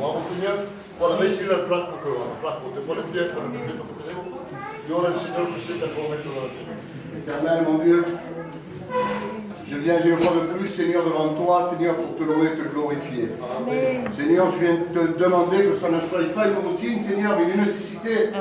gloire au Seigneur. Voilà, mettez le placco che va, placco, te vuole piedra, per il tempo che devo. Et ora il Signore mi sente a promettere la fine. Éternel, mon Dieu, je viens une fois de plus, Seigneur, devant toi, Seigneur, pour te louer et te glorifier. Amen. Seigneur, je viens te demander que ça ne soit pas une routine, Seigneur, mais une nécessité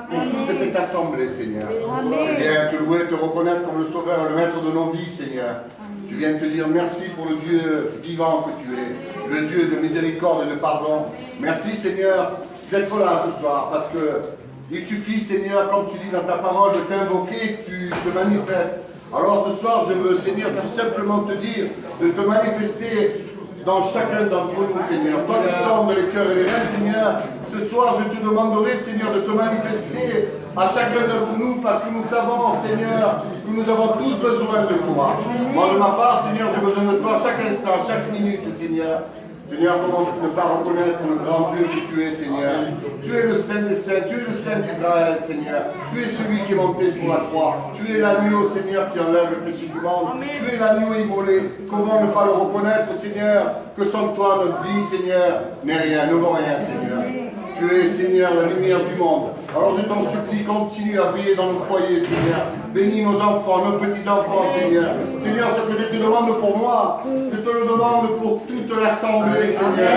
pour toute cette assemblée, Seigneur. Je viens te louer, te reconnaître comme le Sauveur et le Maître de nos vies, Seigneur. Je viens te dire merci pour le Dieu vivant que tu es, le Dieu de miséricorde et de pardon. Merci, Seigneur, d'être là ce soir, parce que il suffit, Seigneur, comme tu dis dans ta parole, de t'invoquer, que tu te manifestes. Alors ce soir, je veux, Seigneur, tout simplement te dire de te manifester dans chacun d'entre nous, Seigneur. Toi qui sondes les cœurs et les reins, Seigneur, ce soir, je te demanderai, Seigneur, de te manifester à chacun d'entre nous, parce que nous savons, Seigneur, que nous avons tous besoin de toi. Moi, de ma part, Seigneur, j'ai besoin de toi à chaque instant, chaque minute, Seigneur. Seigneur, comment ne pas reconnaître le grand Dieu que tu es, Seigneur. Tu es le Saint des Saints, tu es le Saint d'Israël, Seigneur. Tu es celui qui est monté sur la croix. Tu es l'agneau, Seigneur, qui enlève le péché du monde. Tu es l'agneau immolé. Comment ne pas le reconnaître, Seigneur, que sans toi, notre vie, Seigneur, n'est rien, ne vaut rien, Seigneur. Tu es, Seigneur, la lumière du monde. Alors je t'en supplie, continue à briller dans nos foyers, Seigneur. Bénis nos enfants, nos petits-enfants, Seigneur. Seigneur, ce que je te demande pour moi, je te le demande pour toute l'assemblée, Seigneur.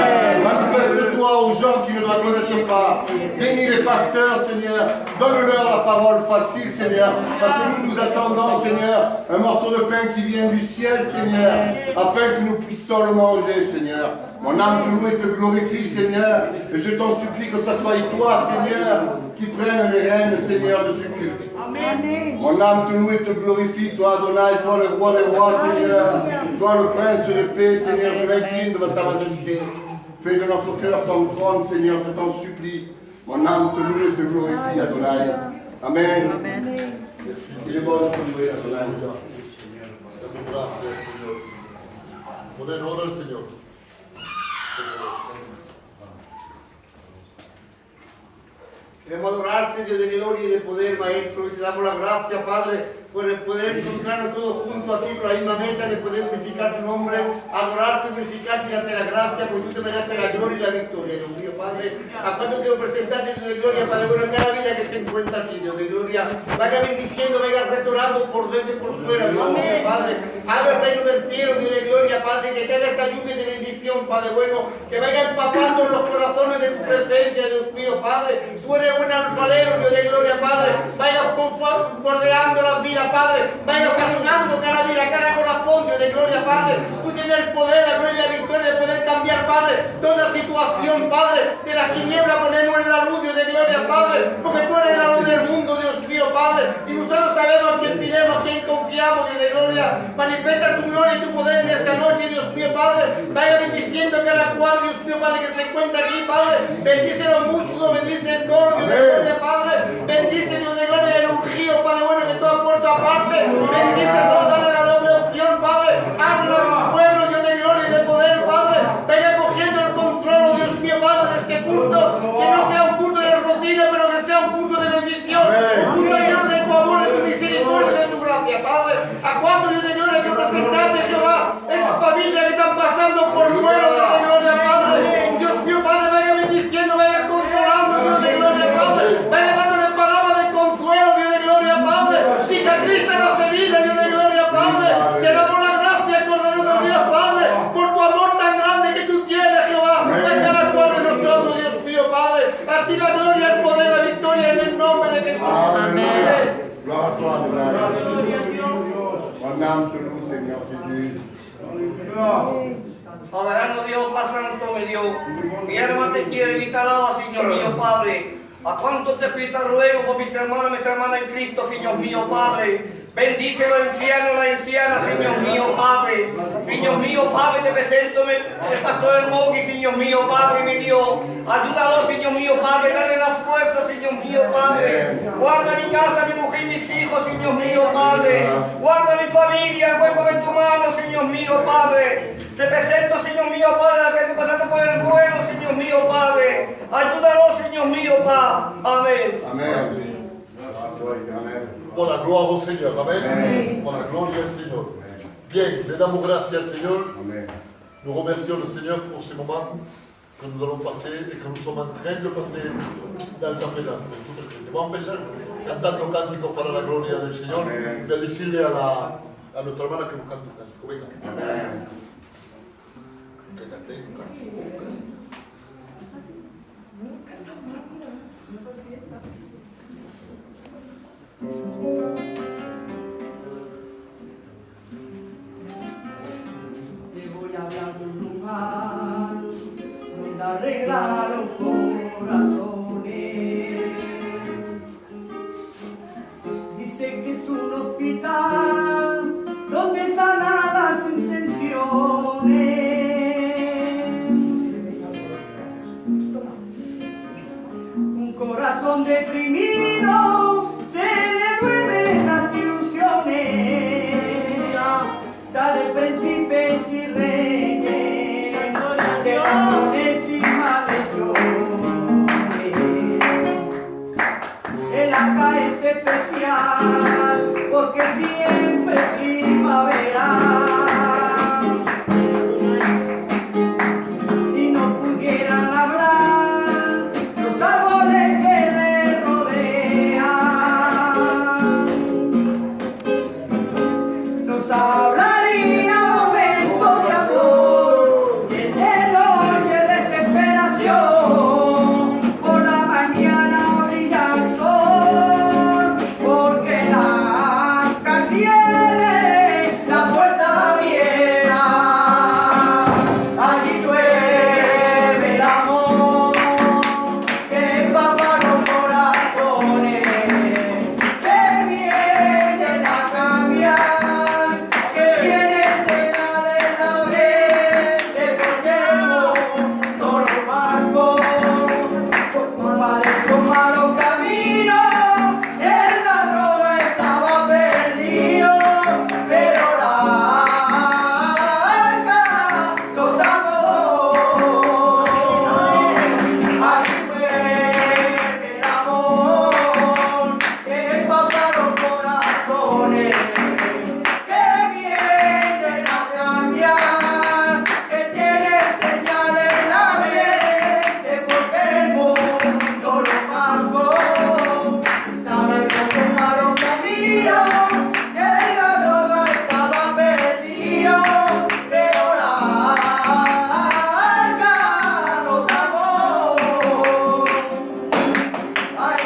Manifeste-toi aux gens qui ne la connaissent pas. Bénis les pasteurs, Seigneur. Donne-leur la parole facile, Seigneur. Parce que nous attendons, Seigneur, un morceau de pain qui vient du ciel, Seigneur, afin que nous puissions le manger, Seigneur. Mon âme te loue et te glorifie, Seigneur. Et je t'en supplie que ce soit toi, Seigneur, qui prenne les rênes, Seigneur, de ce culte. Amen. Mon âme te loue et te glorifie, toi, Adonai, toi, le roi des rois, Seigneur. Toi, le prince de paix, Seigneur, je m'incline devant ta majesté. Fais de notre cœur ton trône, Seigneur, je t'en supplie. Mon âme te loue et te glorifie, Adonai. Amen. Merci. Il est bon de te louer, Adonai. Grazie, Signore. Buon onore al Signore. Queremos adorarte, Dios de gloria y de poder, Maestro, y te damos la gracia, Padre, por el poder encontrarnos todos juntos aquí con la misma meta de poder glorificar tu nombre, adorarte, glorificarte y darte la gracia, porque tú te mereces la gloria y la victoria, Dios mío, Padre. ¿A cuánto quiero presentarte, Dios de gloria, Padre? Bueno, cada vida que se encuentra aquí, Dios de gloria, vaya bendiciendo, vaya restaurando por dentro y por fuera, Dios mío, Padre. Abre el reino del cielo, Dios de gloria, Padre, que caiga esta lluvia de bendición, Padre bueno, que vaya empapando los corazones de tu presencia, Dios mío, Padre. Tú eres un alfarero, Dios de gloria, Padre. Vaya bordeando las vidas, Padre. Vaya ocasionando cada vida, cada corazón, Dios de gloria, Padre. Tú tienes el poder, la gloria y la victoria de poder cambiar, Padre, toda situación, Padre. De las tinieblas ponernos en la luz, Dios de gloria, Padre. Porque tú eres la luz del mundo, Dios mío, Padre. Y nosotros sabemos a quién pidemos, a quién confiamos, Dios de gloria. Manifiesta tu gloria y tu poder en esta noche, Dios mío, Padre. Vaya bendiciendo cada cual, Dios mío, Padre, que se encuentra aquí, Padre. Bendice los músicos, bendice el coro, Dios de gloria, Padre. Bendice, Dios de gloria, el ungido, Padre bueno, que todo puerto aparte. Bendice todo, dale la doble opción, Padre. Habla a tu pueblo, Dios de gloria y de poder, Padre. Venga cogiendo el control, Dios mío, Padre, de este culto. Que no sea un culto de rutina, pero que sea un culto de bendición. Un culto lleno de tu amor, de tu misericordia y de tu gracia, Padre. ¿A cuánto, Dios de gloria, que presentarte, Jehová? Esas familias que están pasando por duelo, Dios de gloria, Padre. Dios mío, Padre, vaya bendiciendo, vaya consolando, Dios de gloria, Padre. Vaya dándole palabra de consuelo, Dios de gloria, Padre. Cicatriza las heridas, Dios de gloria, Padre. Te damos la gracia, Cordero de Dios, Padre, por tu amor tan grande que tú tienes, Jehová. En cada cual de nosotros, Dios mío, Padre. A ti la gloria, el poder, la victoria en el nombre de Jesús. Amén. Gloire à toi, Adonai. Mon âme te loue, Seigneur Jésus. Soberano Dios, Padre Santo, mi Dios, mi alma te quiere y te alaba, Señor mío, Padre. A cuánto te pido ruego por mis hermanas en Cristo, Señor mío, Padre. Bendice los ancianos, la anciana, Señor mío, Padre. Señor mío, Padre, te presento el pastor Mogi, Señor mío, Padre, mi Dios. Ayúdalo, Señor mío, Padre, dale las fuerzas, Señor mío, Padre. Guarda mi casa, mi mujer y mis hijos, Señor mío, Padre. Guarda mi familia, el hueco de tu mano, Señor mío, Padre. Te presento, Señor mío, Padre, la que te pasaste por el vuelo, Señor mío, Padre. Ayúdalo, Señor mío, Padre. Amén. Amen. Pour la gloire au Seigneur. Amen. Pour la gloria al Seigneur. Bien, le damos gracias al Señor. Amen. Nous remercions le Seigneur pour ces moments que nous allons passer et que nous sommes en train de passer dans San Pedro. Vamos a empezar cantando cánticos para la gloria del Señor. Voy a decirle a nuestra hermana que nos cante un cántico. Venga. Que cante un cántico. Te voy a hablar de un lugar donde arreglaron corazones. Dice que es un hospital donde sanan las intenciones. Un corazón deprimido se le duermen las ilusiones. Sale príncipes y reyes, leones y malhechores. El acá es especial porque siempre es primavera. Si no pudieran hablar los árboles que le rodean, nos hablaría momentos de amor y de noche de desesperación. Por la mañana brilla el sol, porque la arca tiene la puerta abierta. Allí llueve el amor que empapa los corazones, que vienen a cambiar, que tiene señales la mente, porque el mundo lo marcó. Por culpa de su malo camino, en la droga estaba perdido, pero la arca lo salvó. Allí fue el amor que empapa los corazones, que vienen a cambiar, que tiene señales en la mente, porque el mundo lo marcó. Dame con su malo camino, que en la droga estaba perdido, pero la arca lo salvó. Ay,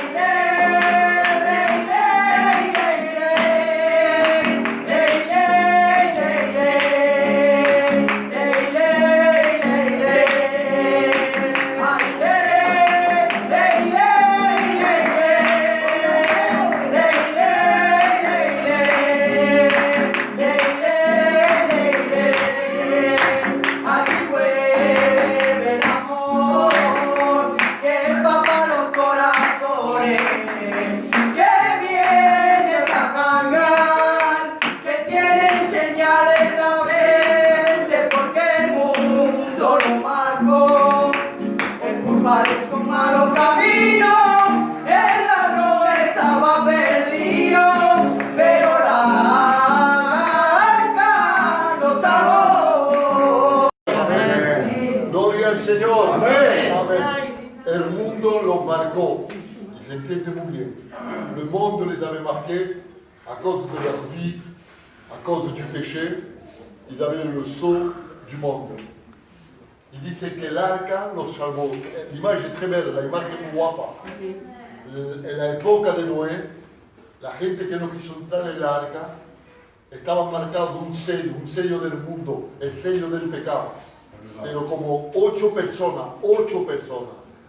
aquí vuelve el amor que empapa los corazones, que viene a cambiar, que tiene señales en la mente, porque el mundo lo marcó. Por culpa de su malo camino, en la droga estaba perdido, pero la arca lo salvó. Gloria al Señor. Amén. El mundo los marcó. Y se entiende muy bien. Le monde les avait marqués à cause de leur vie, à cause du péché. Ils avaient le sceau du monde. Y dice que el arca los salvó. L'image est très belle, la imagen es muy guapa. En la época de Noé, la gente que no quiso entrar en la arca estaban marcados un sello del mundo, el sello del pecado. Pero como 8 personas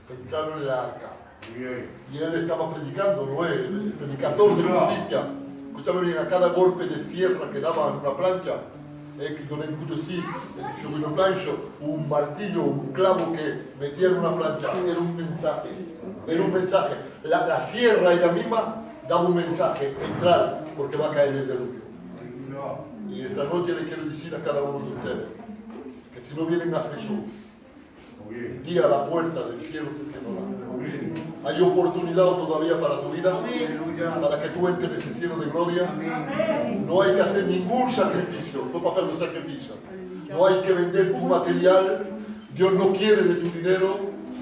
entraron en la arca. Y él estaba predicando, Noé, el predicador de justicia. Escúchame bien, a cada golpe de sierra que daba en una plancha, que donnait un coup de scie sur une planche, ou un martillo, un clavo que metía en una plancha, era un mensaje. Era un mensaje. La sierra ella misma daba un mensaje, entrar, porque va a caer el diluvio. Y esta noche le quiero decir a cada uno de ustedes, que si no vienen a Jesús, un día la puerta del cielo se cerrará. Hay oportunidad todavía para tu vida, para que tú entres en ese cielo de gloria. No hay que hacer ningún sacrificio, no para hacer sacrificio. No hay que vender tu material, Dios no quiere de tu dinero,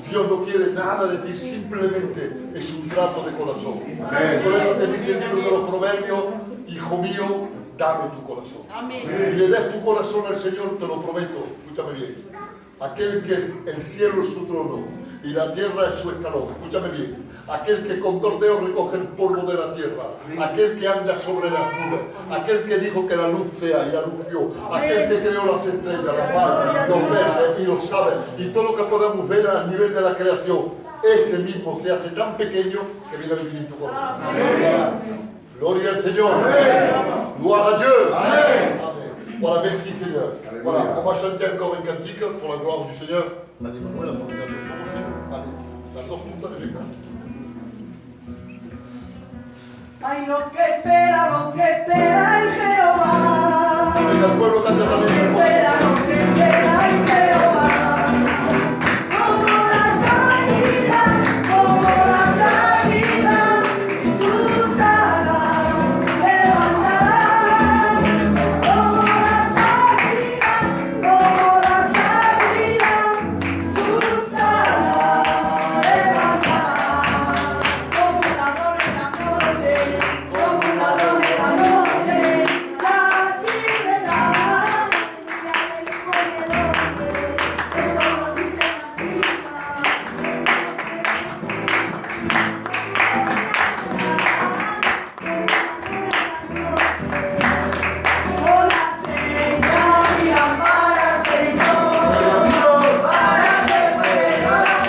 Dios no quiere nada de ti, simplemente es un trato de corazón. Por eso te dice el libro de los Proverbios, hijo mío, dame tu corazón. Si le das tu corazón al Señor, te lo prometo, escúchame bien, aquel que es el cielo es su trono y la tierra es su escalón, escúchame bien, aquel que con 2 dedos recoge el polvo de la tierra, aquel que anda sobre las nubes, aquel que dijo que la luz sea y la luz vio, aquel que creó las estrellas, la mar, los peces y los aves y todo lo que podemos ver a nivel de la creación, ese mismo se hace tan pequeño que viene a vivir en tu corazón. Gloria al Señor. Gloire à Dieu. Amen. Voilà, merci Seigneur. Voilà, on va chanter encore un cantique pour la gloire du Seigneur. Allez, Manuel, la prédication pour allez, la sort toute avec les cantes. Ay, lo que espera el Jehová. Venga, el pueblo canta también. Lo que espera el Jehová. Como las águilas, sus alas levantarán. Como las águilas, sus alas levantarán. Como un ladrón en la noche, como un ladrón en la noche, así vendrán. Eso nos dice la prima. Con la señal y la para, Señor, para que puedas con la señal y la para, Señor, para que puedas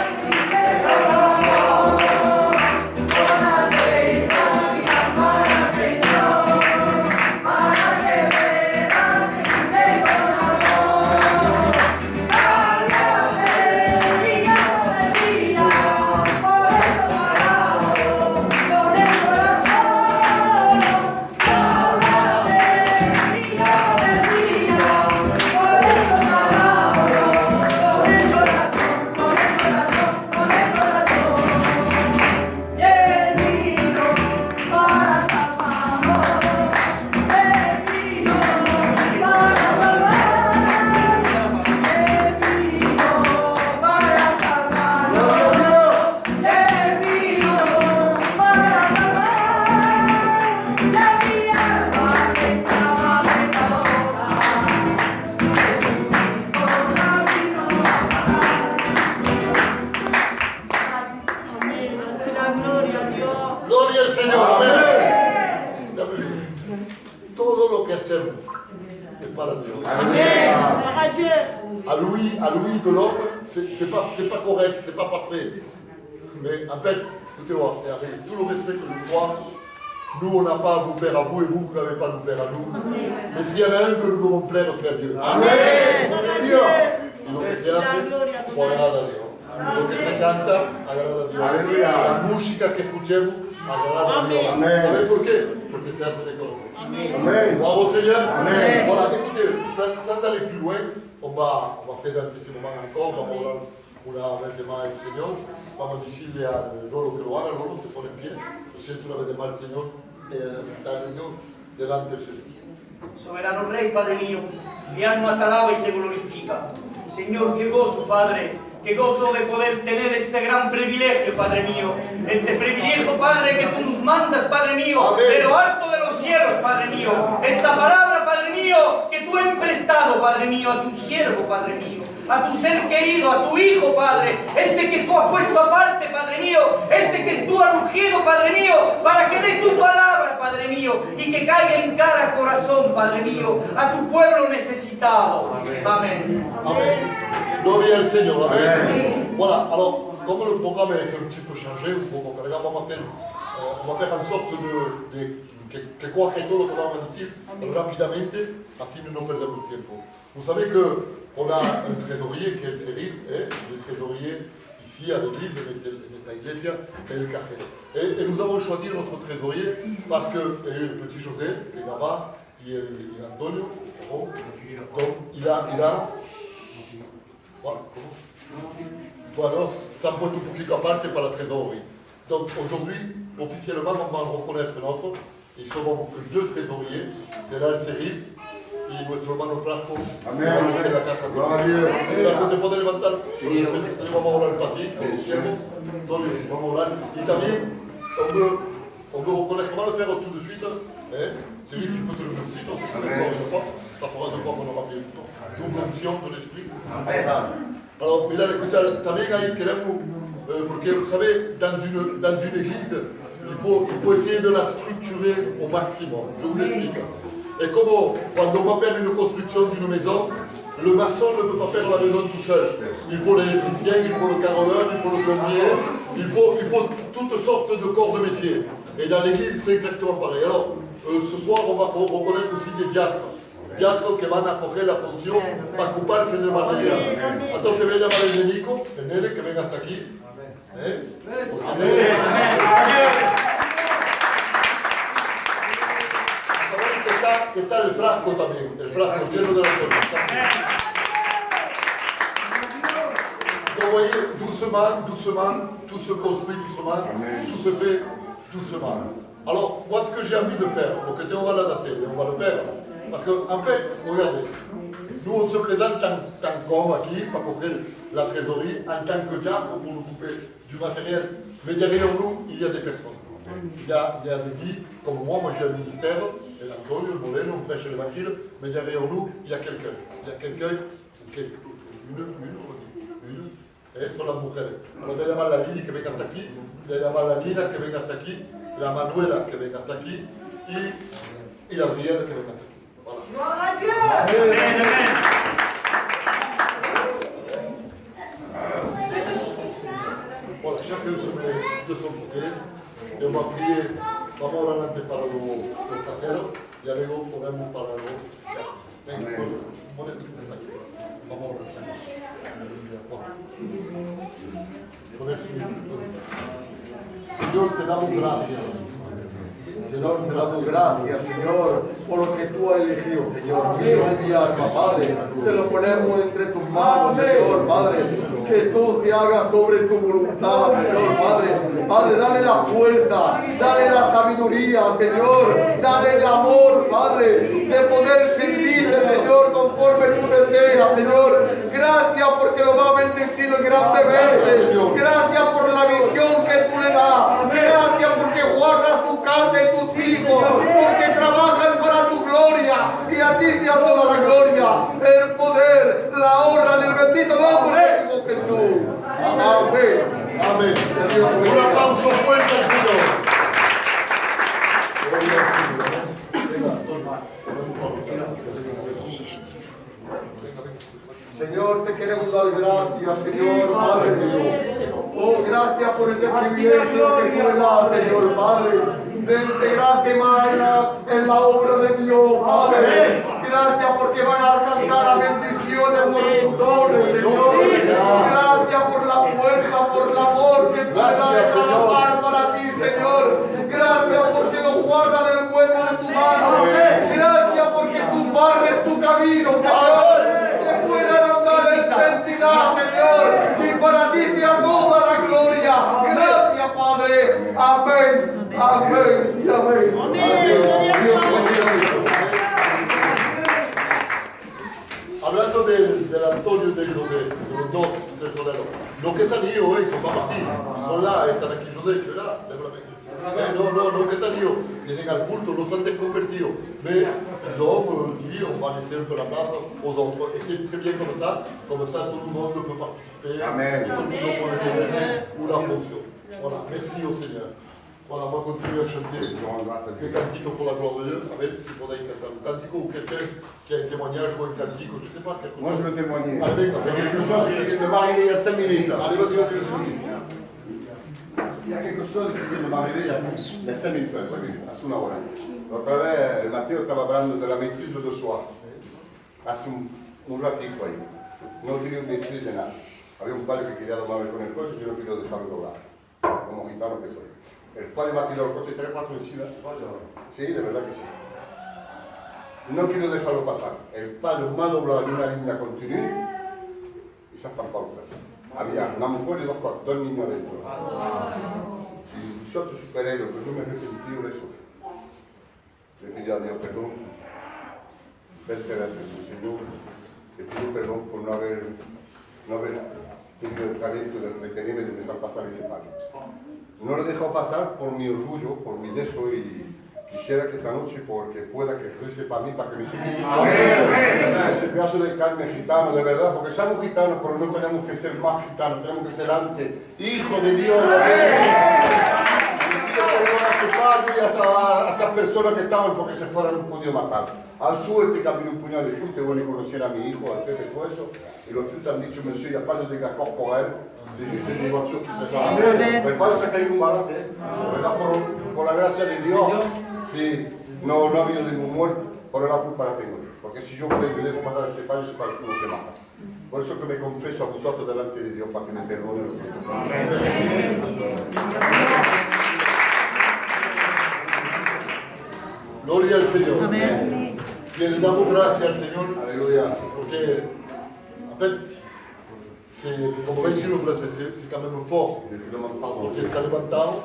Gloria al Señor. Amén. Dame bien. Todo lo que hacemos es para Dios. Amén. À Louis de l'homme, c'est pas correct, c'est pas parfait. Mais en fait, écoutez-moi, et avec tout le respect que je dois, nous on n'a pas à vous plaire à vous et vous n'avez pas à nous plaire à nous. Mais s'il y en a un que nous devons plaire, c'est à Dieu. Amén. Y lo que se hace, pues agrada a Dios. Lo que se canta, agrada a Dios. Aleluya. La música que escuchemos, agrada a Dios. Amén. ¿Sabéis por qué? Porque se hace de corazón. Amén. Bravo Seigneur. Amen. Voilà, écoutez, sans aller plus loin, on va présenter ce moment encore, vamos a dar una vez más al Señor, vamos a decirle a Lolo que lo haga, Lolo se pone en pie, lo siento una vez de más, Señor, está el Señor delante del Señor. Soberano Rey, Padre mío, mi alma te alaba y te glorifica. Señor, qué gozo, Padre, qué gozo de poder tener este gran privilegio, Padre mío. Este privilegio, Padre, que tú nos mandas, Padre mío, Amén. de lo alto de los cielos, Padre mío. Esta palabra, Padre mío, que tú has emprestado, Padre mío, a tu siervo, Padre mío, a tu ser querido, a tu Hijo, Padre, este que tú has puesto aparte, Padre mío, este que tú has ungido, Padre mío, para que dé tu palabra, Padre mío, y que caiga en cada corazón, Padre mío, a tu pueblo necesitado. Amén. Amen. Gloria al Señor. Amen. Voilà, alors, comme le programme a été un petit peu changé, on va faire en sorte que coaje todo lo que vamos a decir rápidamente, así no perdemos tiempo. Vous savez qu'on a un trésorier qui est le Cyril, le trésorier ici à l'église, en la iglesia, et le café. Et nous avons choisi notre trésorier parce que le petit José, le Gaba, y Antonio, il a voilà, bueno, se han puesto un poquito aparte para la trésorerie. Donc aujourd'hui, officiellement, on va reconnaître notre. Ils sont deux trésoriers, c'est là le Cyril y nuestro hermano Flasco. Amén. De la casa. Gloria a Dios. Flasco, ¿te puedes levantar? Vamos a orar para ti, como siervo. Antonio, vamos a orar. Y también, on veut reconnaître, on va le faire tout de suite. C'est lui, tu peux te le faire aussi, non? Ça fera 2 fois qu'on aura fait double onction de l'esprit. Alors, mira, escucha, también ahí queremos, porque vous savez, dans une église, il faut essayer de la structurer au maximum. Je vous explique. Et comme quand on va faire une construction d'une maison, le maçon ne peut pas faire la maison tout seul. Il faut l'électricien, il faut le carreleur, il faut le plombier, il faut toutes sortes de corps de métier. Et dans l'église, c'est exactement pareil. Alors, ce soir, on va reconnaître aussi des diacres. Diacres que van a coger la función para ocuparse del material. Entonces voy a llamar al médico, el nene, que venga hasta aquí. Que está el frasco también, el frasco lleno de la autoridad. Donc vous voyez, doucement, tout se construit doucement, tout se fait doucement. Alors, moi ce que j'ai envie de faire, donc on va l'adapter, on va le faire. Parce qu'en fait, regardez, nous on se présente en tant qu'homme aquí, para coger la trésorerie, en tant que diacre pour nous couper du matériel. Mais derrière nous, il y a des personnes. Il y a des vies, comme moi j'ai un ministère, el Antonio, el Moreno, on prêche l'évangile, mais derrière nous, il y a quelqu'un. Il y a quelqu'un, son las mujeres. Voy a llamar a la Lili que venga hasta aquí, voy a llamar a la Nina que venga hasta aquí, la Manuela que venga hasta aquí y la Brienne que venga hasta aquí. Voilà. Voilà, chacun se met de son côté et on va prier. Vamos a orar antes para los cajeros y luego oremos para los. Venga, vamos a orar. Señor, te damos gracias. Señor, te damos gracias, Señor, por lo que tú has elegido, Señor. Mi alma, Padre, te lo ponemos entre tus manos, Señor, Padre. Que todo se haga sobre tu voluntad, Señor, Padre. Padre, dale la fuerza, dale la sabiduría, Señor. Dale el amor, Padre, de poder servirte, Señor, conforme tú deseas, Señor. Gracias porque lo va a bendecir grandemente. Gracias por la visión que tú le das. Gracias porque guardas tu casa y tus hijos, porque trabajan para tu gloria y a ti te da toda la gloria, el poder, la honra del bendito nombre de tu Jesús. Amén. Amén. Un aplauso fuerte al Señor. Señor, te queremos dar gracias, Señor, Padre mío. Oh, gracias por este privilegio que tú me das, Señor, Padre. De gracia más en la obra de Dios, Padre. Gracias porque van a alcanzar a bendiciones por tus dones, Señor. Gracias por la fuerza, por el amor que tú das a trabajar para ti, Señor. Gracias porque lo guardas en el hueco de tu mano. Gracias porque tú barres tu camino, Señor. Que puedan andar en santidad, Señor. Y para ti te da toda la gloria. Gracias, Padre. Amén. Amén y amén. Hablando del Antonio y del José, de los dos tesoreros, los que salió hoy son para partir, son là, están aquí, José, tu es là, no, que salió, vienen al culto, no se han desconvertido, mais l'homme dit, on va laisser un peu la place aux autres, et c'est très bien comme ça tout le monde peut participer, Amen. et tout le monde peut donner pour la fonction. Voilà, merci au Seigneur. Voilà, on va continuer à chanter des cantiques pour la gloire de Dieu. A ver si podéis cantar un cantico ou quelqu'un qui a un témoignage ou un cantico, je ne sais pas. Moi, je veux témoigner. Allez, venga, Il y a quelque chose qui vient de m'arriver il y a 5 minutes. allez, vas-y. Il y a quelque chose qui vient de m'arriver il y a 5 minutes, hace una hora. Otra vez, Mateo estaba hablando de la maîtrise de soi. Hace un ratito ahí. No tenía maîtrise de nada. Había un padre que quería tomarme con el coche y yo no quiero dejarlo doblar. Como gitano que soy. El padre me ha tirado el coche 3-4 encima. Sí, de verdad que sí. No quiero dejarlo pasar. El padre me ha doblado en una línea continua y se ha estampado. Había una mujer y dos niños dentro. Si yo te superé, pero yo me he arrepentido de eso. Le pedí a Dios perdón. verte gracias, Señor. Te pido perdón por no haber tenido el talento de retenerme de dejar pasar ese palo. No lo he dejado pasar por mi orgullo, por mi deseo, y quisiera que esta noche, porque pueda que rece para mí, para que me siga ese pedazo de carne gitano, de verdad, porque somos gitanos, pero no tenemos que ser más gitanos, tenemos que ser antes, hijo de Dios. Pido perdón a ese padre y a esas personas que estaban porque se fueran un podido matar. Al suerte que había un puñado de chute, voglio conoscere a mio hijo, al Pepe, tout ça, et l'autre chute me dit, monsieur, il n'y a pas de dégâts corporels, c'est juste une voiture qui se sent. Mais pas de sacar un malade, por la gracia de Dios, sí, no ha habido ningún muerto, por la culpa la tengo yo. Porque si yo me dejo matar a ese padre, ese padre no se mata. Por eso que me confieso a vosotros delante de Dios, para que me perdone lo que estoy haciendo. Gloria al Señor. Amén. Que le damos gracias al Señor. Aleluya. Porque, en fait, como veis en francés, c'est quand même fort. Porque se ha levantado,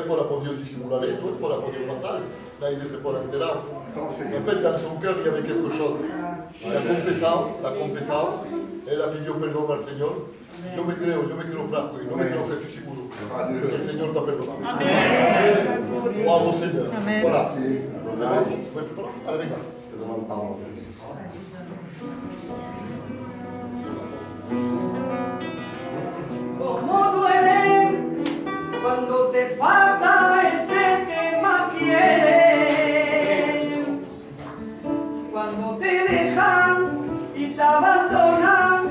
por ha podido disimular esto, por ha podido pasar. Nadie se puede enterar. En fait, dans son cœur, il y avait quelque chose. Il a confesado, él ha pedido perdón al Señor. Yo me creo flaco y no me creo que estoy seguro. Que el Señor te ha perdonado. Amén. Wow, Señor. Amén. Voilà. Allez, venga. Cómo duele cuando te falta ese que más quieres, cuando te dejan y te abandonan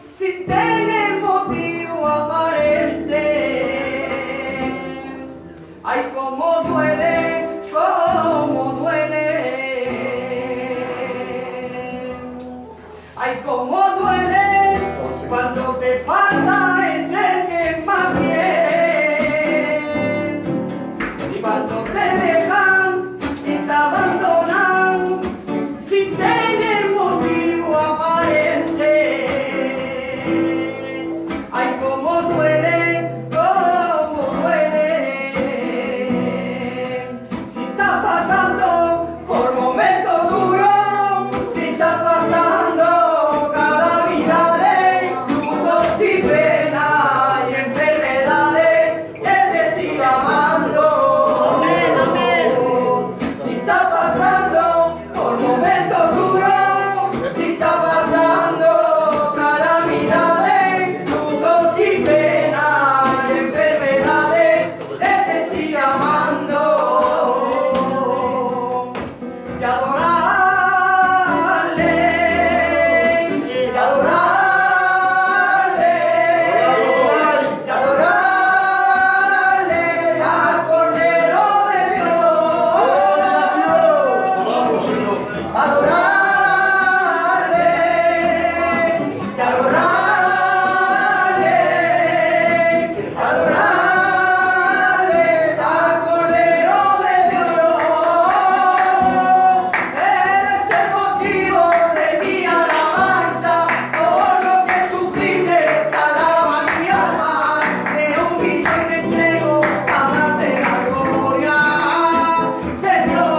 sin tener motivo aparente. Ay, cómo duele, cómo duele. Ay, cómo duele cuando te falta ese que más quieres, y cuando te dejan y te abandonan sin tener motivo aparente. Ay, cómo duele, cómo duele. Si estás pasando por momentos duros, si estás pasando calamidades, lutos y penas y enfermedades, Él te sigue amando. Si estás pasando por momentos duros, si estás pasando calamidades, lutos y penas y enfermedades, Él te sigue amando. Y adorarle, y adorarle, y adorarle al Cordero de Dios. Adorarle, y adorarle, adorarle al Cordero de Dios. Él es el motivo de mi alabanza, por lo que sufriste, te alaba mi alma. Me humillo y me entrego a darte la gloria, Señor.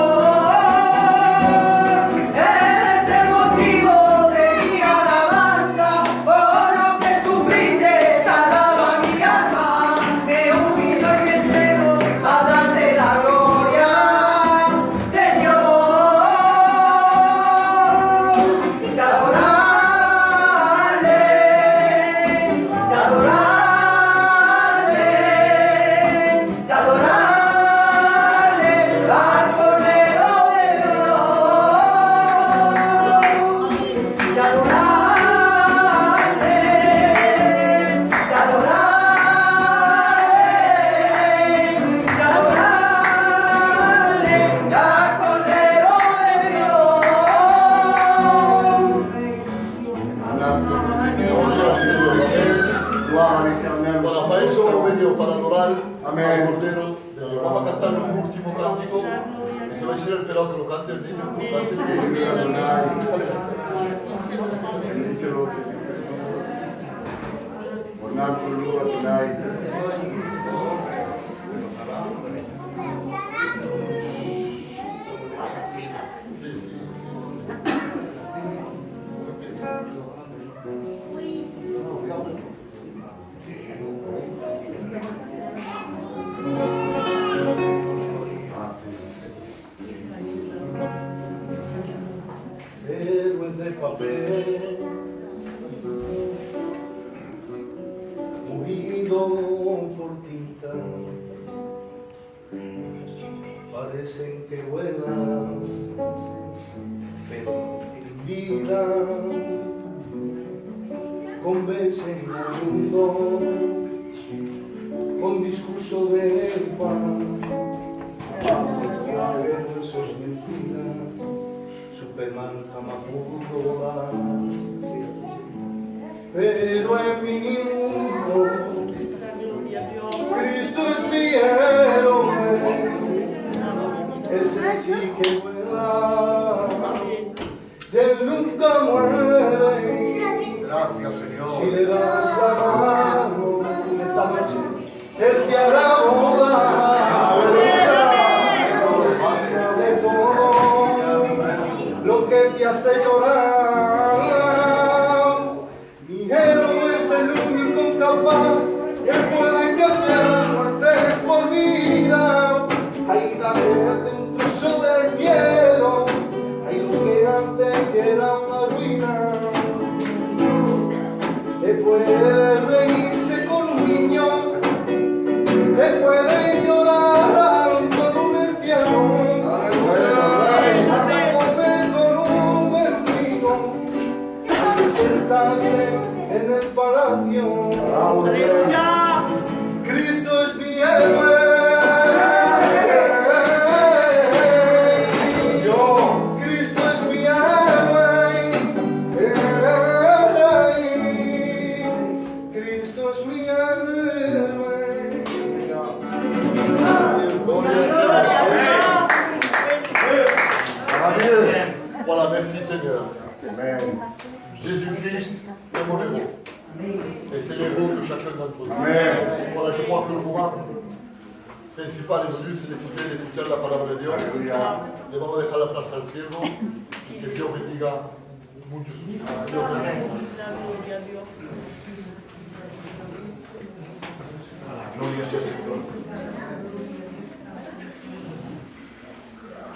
Él es el motivo de mi alabanza, por lo que sufriste, te alaba mi alma. Me humillo y me entrego a darte la gloria, Señor. Y adorarle, y adorarle, y adorarle al Cordero de Dios. Y adorarle, y adorarle, al Cordero de Dios. Bueno, para eso hemos venido, para adorar Amén. al Cordero de Dios. Vamos a cantar un último cántico. Y se va a decir el pelado que lo cante el niño. Buongiorno, son cortitas, parecen que vuelan, pero no tienen vida, convencen al mundo con discurso de paz, versos mentiras, Superman jamás pudo volar. Pero en mi mundo, Cristo es mi héroe, ese sí que vuela, y él nunca muere. Gracias, Señor. Si le das la mano esta noche, él te hará volar, por encima de todo lo que te hace llorar. Héroe es el único capaz que puede cambiar la muerte por vida. Hay que hacerte un trozo de cielo, hay lo que antes era una ruina. Te puede reírse con un niño, te puede llorar con un anciano, hasta comer con un mendigo, sentarse en el palacio. Cristo es mi héroe. Cristo es mi héroe. Cristo es mi héroe. Voilà, merci Seigneur. Amen. Jésus-Christ est mon héros. Et c'est l'héros de chacun d'entre nous. Amen. Voilà, je crois que le moment principal es venu, c'est d'écouter, de escuchar la palabra de Dios. Le vamos a dejar la plaza al siervo y que Dios bendiga mucho sus vidas. Dios bendiga. Gloria sea al Señor.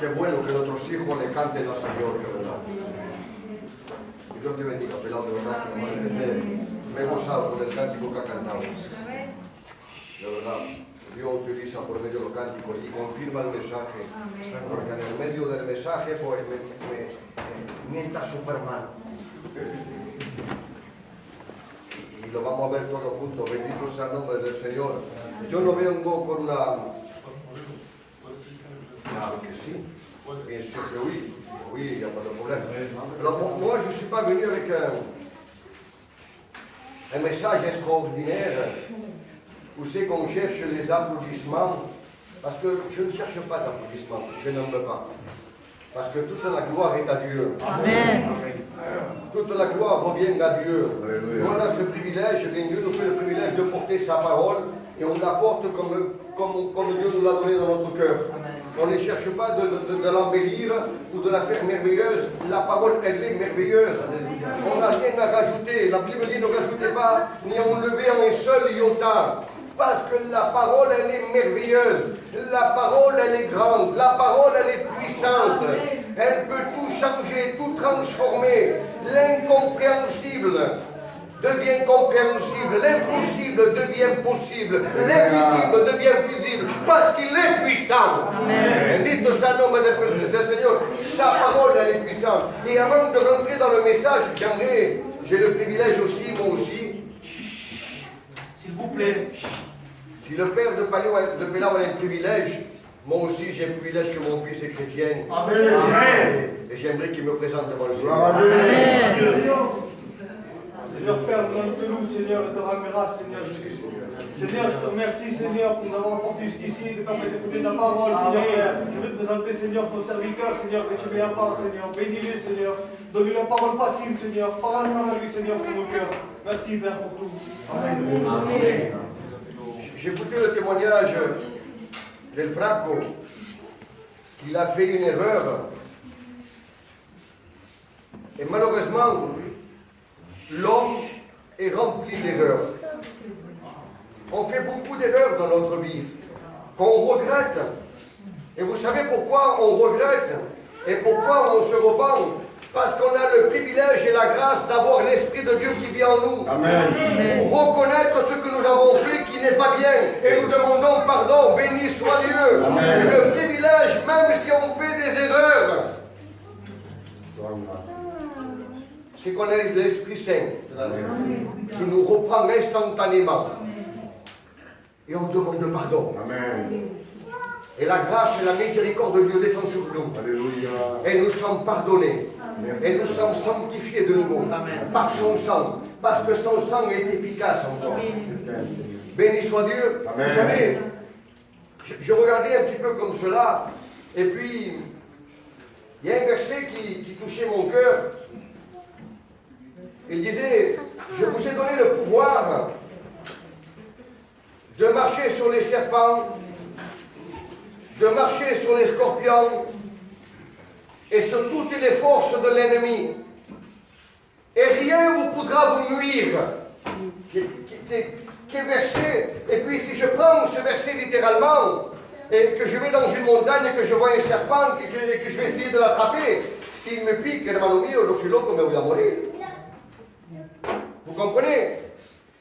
Qué bueno que nuestros hijos le canten al Señor, de verdad. Y Dios te bendiga, pelado, de verdad. Me he gozado con el cántico que ha cantado. De verdad, Dios utiliza por medio de los cánticos y confirma el mensaje. Porque en el medio del mensaje, pues, me está Superman. Y lo vamos a ver todos juntos. Bendito sea el nombre del Señor. Yo no vengo con una... Claro que sí. Bien sûr que oui. Oui, il n'y a pas de problème. Alors moi, je ne suis pas venu avec un message extraordinaire où c'est qu'on cherche les applaudissements. Parce que je ne cherche pas d'applaudissements. Je n'en veux pas. Parce que toute la gloire est à Dieu. Amen. Toute la gloire revient à Dieu. On a ce privilège, Dieu nous fait le privilège de porter sa parole et on la porte comme Dieu nous l'a donné dans notre cœur. On ne cherche pas de l'embellir ou de la faire merveilleuse. La parole, elle est merveilleuse. On n'a rien à rajouter. La Bible dit ne rajoutez pas ni enlevez en un seul iota. Parce que la parole, elle est merveilleuse. La parole, elle est grande. La parole, elle est puissante. Elle peut tout changer, tout transformer. L'incompréhensible devient compréhensible. L'impossible devient possible. L'invisible devient visible. Parce qu'il est puissant. Bendito sea el nombre del Señor. Sa parole, elle est puissante. Et avant de rentrer dans le message, j'ai le privilège aussi, moi aussi. S'il vous plaît. Si le père de Pélau a un privilège, moi aussi j'ai un privilège que mon fils est chrétien. Amen. Et j'aimerais qu'il me présente devant le Seigneur. Amen. Seigneur Père, nous te louons, Seigneur, et te rends grâce, Seigneur Jésus. Seigneur, je te remercie, Seigneur, pour nous avoir porté jusqu'ici, de permettre d'écouter ta parole, Seigneur Père. Je veux te présenter, Seigneur, ton serviteur, Seigneur, que tu mets à part, Seigneur. Bénis-le, Seigneur. Donne-lui la parole facile, Seigneur. Parle à lui, Seigneur, pour nos cœurs. Merci, Père, pour tout. Amen. Amen. J'ai écouté le témoignage del Franco, qu'il a fait une erreur. Et malheureusement, l'homme est rempli d'erreurs. On fait beaucoup d'erreurs dans notre vie, qu'on regrette. Et vous savez pourquoi on regrette et pourquoi on se repent? Parce qu'on a le privilège et la grâce d'avoir l'Esprit de Dieu qui vit en nous. Amen. Pour reconnaître ce que nous avons fait qui et nous demandons pardon. Béni soit Dieu. Le privilège, même si on fait des erreurs, c'est qu'on a l'Esprit Saint qui nous reprend instantanément. Et on demande pardon. Amen. Et la grâce et la miséricorde de Dieu descendent sur nous. Alléluia. Et nous sommes pardonnés. Et nous sommes sanctifiés de nouveau. Par son sang. Parce que son sang est efficace encore. Béni soit Dieu. Amen. Vous savez, je regardais un petit peu comme cela. Et puis, il y a un verset qui touchait mon cœur. Il disait, je vous ai donné le pouvoir de marcher sur les serpents, de marcher sur les scorpions et sur toutes les forces de l'ennemi. Et rien ne vous pourra vous nuire. Quel verset? Et puis si je prends ce verset littéralement, et que je vais dans une montagne et que je vois un serpent et que je vais essayer de l'attraper, s'il me pique, hermano mio, je suis loco, me voy a mourir. Vous comprenez?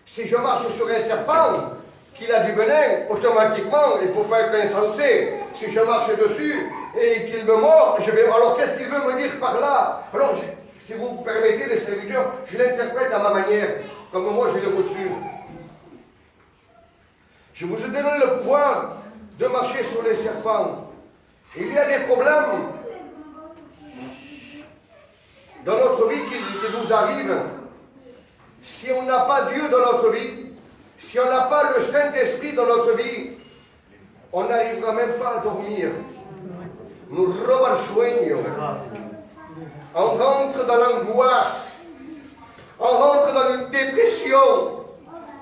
Si je marche sur un serpent, qu'il a du venin, automatiquement, il ne faut pas être insensé. Si je marche dessus et qu'il me mord, alors qu'est-ce qu'il veut me dire par là? Alors, si vous me permettez, les serviteurs, je l'interprète à ma manière, comme moi je l'ai reçu. Je vous ai donné le pouvoir de marcher sur les serpents. Il y a des problèmes dans notre vie qui nous arrivent. Si on n'a pas Dieu dans notre vie, si on n'a pas le Saint-Esprit dans notre vie, on n'arrivera même pas à dormir. Nous roba el sueño. On rentre dans l'angoisse. On rentre dans une dépression.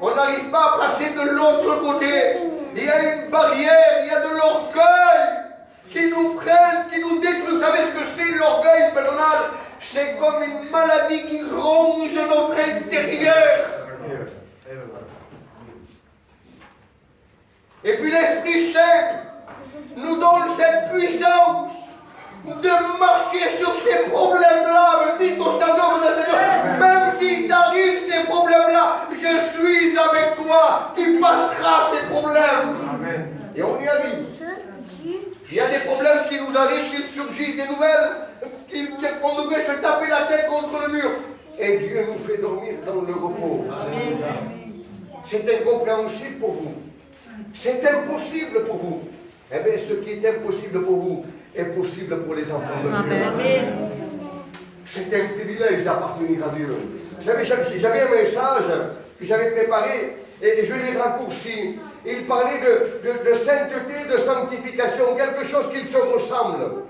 On n'arrive pas à passer de l'autre côté. Il y a une barrière, il y a de l'orgueil qui nous freine, qui nous détruit. Vous savez ce que c'est l'orgueil, pardonnage? C'est comme une maladie qui ronge notre intérieur. Et puis l'Esprit Saint nous donne cette puissance de marcher sur ces problèmes-là. Me dit au Seigneur, même si t'arrives ces problèmes-là, je suis avec toi, tu passeras ces problèmes. Amen. Et on y arrive. Il y a des problèmes qui nous arrivent, qui surgissent, des nouvelles, qu'on devrait se taper la tête contre le mur. Et Dieu nous fait dormir dans le repos. C'est incompréhensible pour vous. C'est impossible pour vous. Eh bien, ce qui est impossible pour vous est possible pour les enfants de Dieu. C'est un privilège d'appartenir à Dieu. Vous savez, j'avais un message que j'avais préparé et je l'ai raccourci. Il parlait de sainteté, de sanctification, quelque chose qui se ressemble.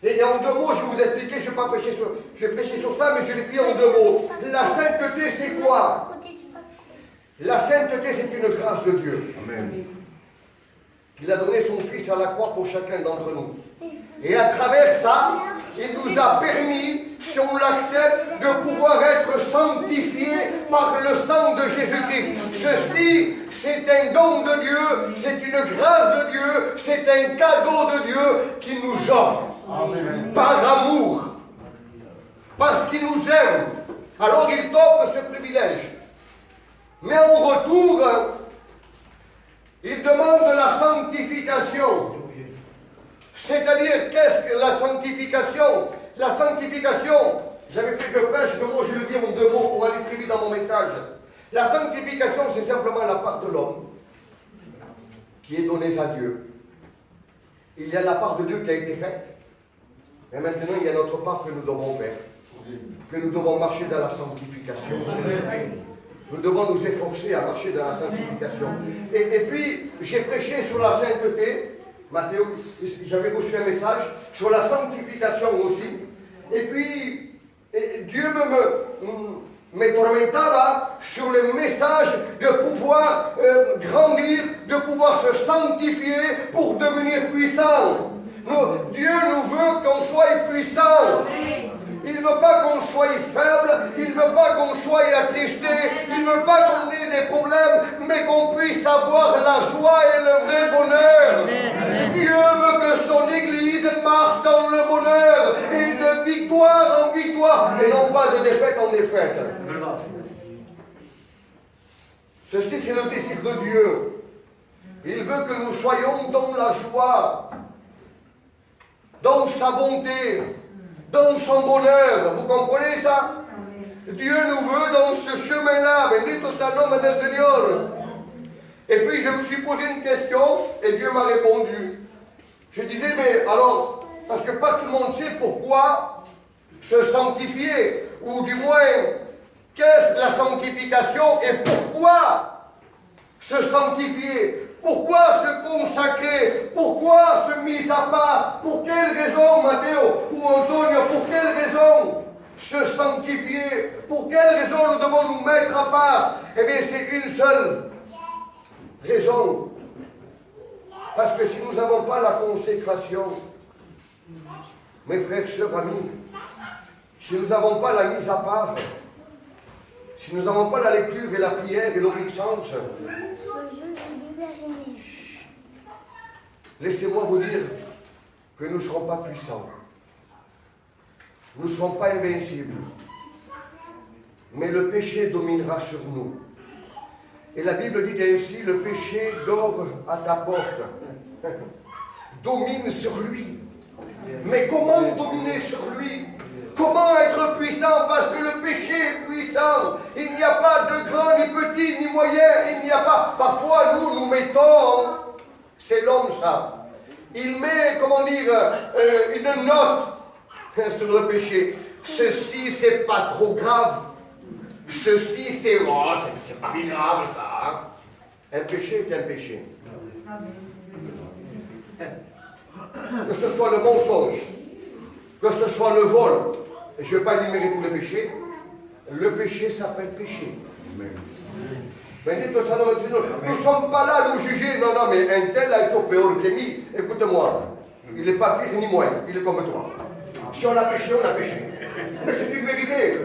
Et en 2 mots, je vais vous expliquer, je vais prêcher sur ça, mais je l'ai pris en 2 mots. La sainteté, c'est quoi? La sainteté, c'est une grâce de Dieu. Amen. Il a donné son Fils à la croix pour chacun d'entre nous. Et à travers ça, il nous a permis, si on l'accepte, de pouvoir être sanctifiés par le sang de Jésus-Christ. Ceci, c'est un don de Dieu, c'est une grâce de Dieu, c'est un cadeau de Dieu qu'il nous offre. Amen. Par amour. Parce qu'il nous aime. Alors il t'offre ce privilège. Mais en retour, il demande la sanctification. C'est-à-dire, qu'est-ce que la sanctification? La sanctification, j'avais fait 2 prêches, mais moi je le dis en 2 mots pour aller très vite dans mon message. La sanctification, c'est simplement la part de l'homme qui est donnée à Dieu. Il y a la part de Dieu qui a été faite. Et maintenant, il y a notre part que nous devons faire. Que nous devons marcher dans la sanctification. Nous devons nous efforcer à marcher dans la sanctification. Et puis, j'ai prêché sur la sainteté. Matthéo, j'avais reçu un message sur la sanctification aussi. Et puis, Dieu me tormentava sur le message de pouvoir grandir, de pouvoir se sanctifier pour devenir puissant. Dieu nous veut qu'on soit puissant. Il ne veut pas qu'on soit faible, il ne veut pas qu'on soit attristé, il ne veut pas qu'on ait des problèmes, mais qu'on puisse avoir la joie et le vrai bonheur. Dieu veut que son Église marche dans le bonheur et de victoire en victoire, et non pas de défaite en défaite. Ceci, c'est le désir de Dieu. Il veut que nous soyons dans la joie, dans sa bonté, dans son bonheur. Vous comprenez ça? Dieu nous veut dans ce chemin-là. Bendito sea el nombre del Señor. Et puis je me suis posé une question et Dieu m'a répondu. Je disais, mais alors, parce que pas tout le monde sait pourquoi se sanctifier, ou du moins, qu'est-ce que la sanctification et pourquoi se sanctifier, pourquoi se consacrer, pourquoi se mise à part, pour quelle raison, Matteo ou Antonio, pour quelle raison se sanctifier, pour quelle raison nous devons nous mettre à part? Eh bien, c'est une seule raison. Parce que si nous n'avons pas la consécration, mes frères, chers amis, si nous n'avons pas la mise à part, si nous n'avons pas la lecture et la prière et l'obéissance, laissez-moi vous dire que nous ne serons pas puissants. Nous ne serons pas invincibles. Mais le péché dominera sur nous. Et la Bible dit ainsi, le péché dort à ta porte. Domine sur lui. Mais comment dominer sur lui? Comment être puissant? Parce que le péché est puissant. Il n'y a pas de grand, ni petit, ni moyen. Il n'y a pas. Parfois, nous mettons, c'est l'homme ça. Il met, comment dire, une note sur le péché. Ceci, c'est pas trop grave. Ceci, c'est pas bien grave ça. Un péché est un péché. Que ce soit le mensonge, que ce soit le vol, je ne vais pas énumérer tous les péchés, le péché s'appelle péché. Bendito sea el nombre del Señor. Nous ne sommes pas là à nous juger, non, non, mais un tel a été peor que mi. Écoute-moi, il n'est pas pire ni moins, il est comme toi. Si on a péché, on a péché. Mais c'est une vérité.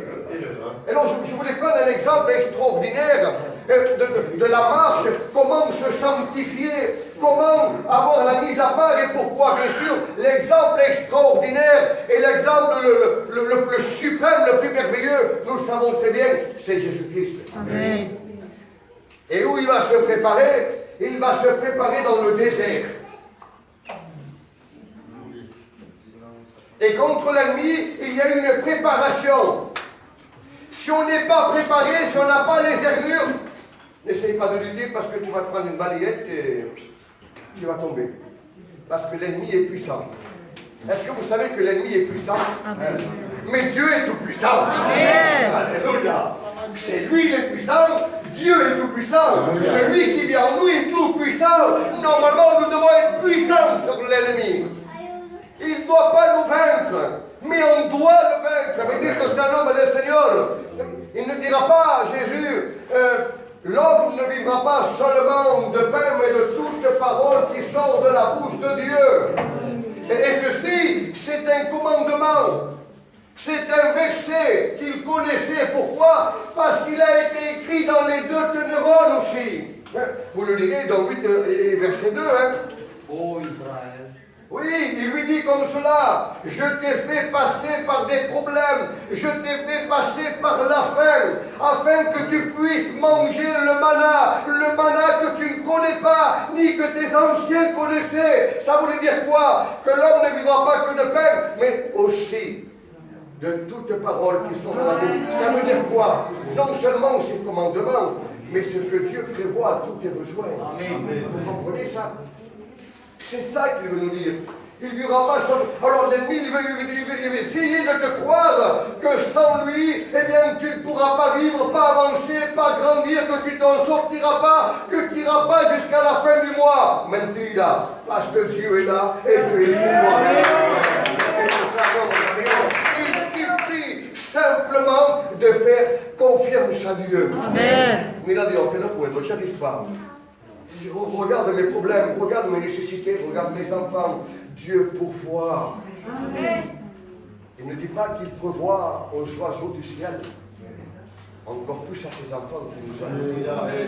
Et donc, je voulais prendre un exemple extraordinaire de la marche, comment se sanctifier, comment avoir la mise à part et pourquoi, bien sûr, l'exemple extraordinaire et l'exemple le suprême, le plus merveilleux, nous le savons très bien, c'est Jésus-Christ. Amen. Et où il va se préparer? Il va se préparer dans le désert. Et contre l'ennemi, il y a une préparation. Si on n'est pas préparé, si on n'a pas les armures, n'essaye pas de lutter parce que tu vas te prendre une balayette et tu vas tomber. Parce que l'ennemi est puissant. Est-ce que vous savez que l'ennemi est puissant? Amen. Mais Dieu est tout puissant. Amen. Alléluia. C'est lui qui est puissant, Dieu est tout puissant. Celui qui vient en nous est tout puissant. Normalement, nous devons être puissants sur l'ennemi. Il ne doit pas nous vaincre, mais on doit le vaincre. Bendito sea el nombre del Señor. Il ne dira pas, Jésus, l'homme ne vivra pas seulement de pain, mais de toute parole qui sort de la bouche de Dieu. Et ceci, c'est un commandement. C'est un verset qu'il connaissait. Pourquoi? Parce qu'il a été écrit dans les Deutéronomes aussi. Vous le lirez dans 8 et verset 2. Hein? Oh Israël. Oui, il lui dit comme cela, je t'ai fait passer par des problèmes, je t'ai fait passer par la faim, afin que tu puisses manger le manna que tu ne connais pas, ni que tes anciens connaissaient. Ça voulait dire quoi? Que l'homme ne vivra pas que de pain, mais aussi de toutes paroles qui sont dans la bouche. Ça veut dire quoi? Non seulement ses commandements, mais ce que Dieu prévoit à tous tes besoins. Amen. Vous comprenez ça? C'est ça qu'il veut nous dire. Il n'y aura pas son... Alors l'ennemi, il veut essayer de te croire que sans lui, eh bien, tu ne pourras pas vivre, pas avancer, pas grandir, que tu t'en sortiras pas, que tu n'iras pas jusqu'à la fin du mois. Mentira, parce que Dieu est là et Dieu est pour moi. Il suffit simplement de faire confiance à Dieu. Amen. Mira Dios, que no puedo, j'arrive pas. Regarde mes problèmes, regarde mes nécessités, regarde mes enfants. Dieu pourvoit. Amen. Il ne dit pas qu'il pourvoit aux oiseaux du ciel. Encore plus à ses enfants qui nous aiment.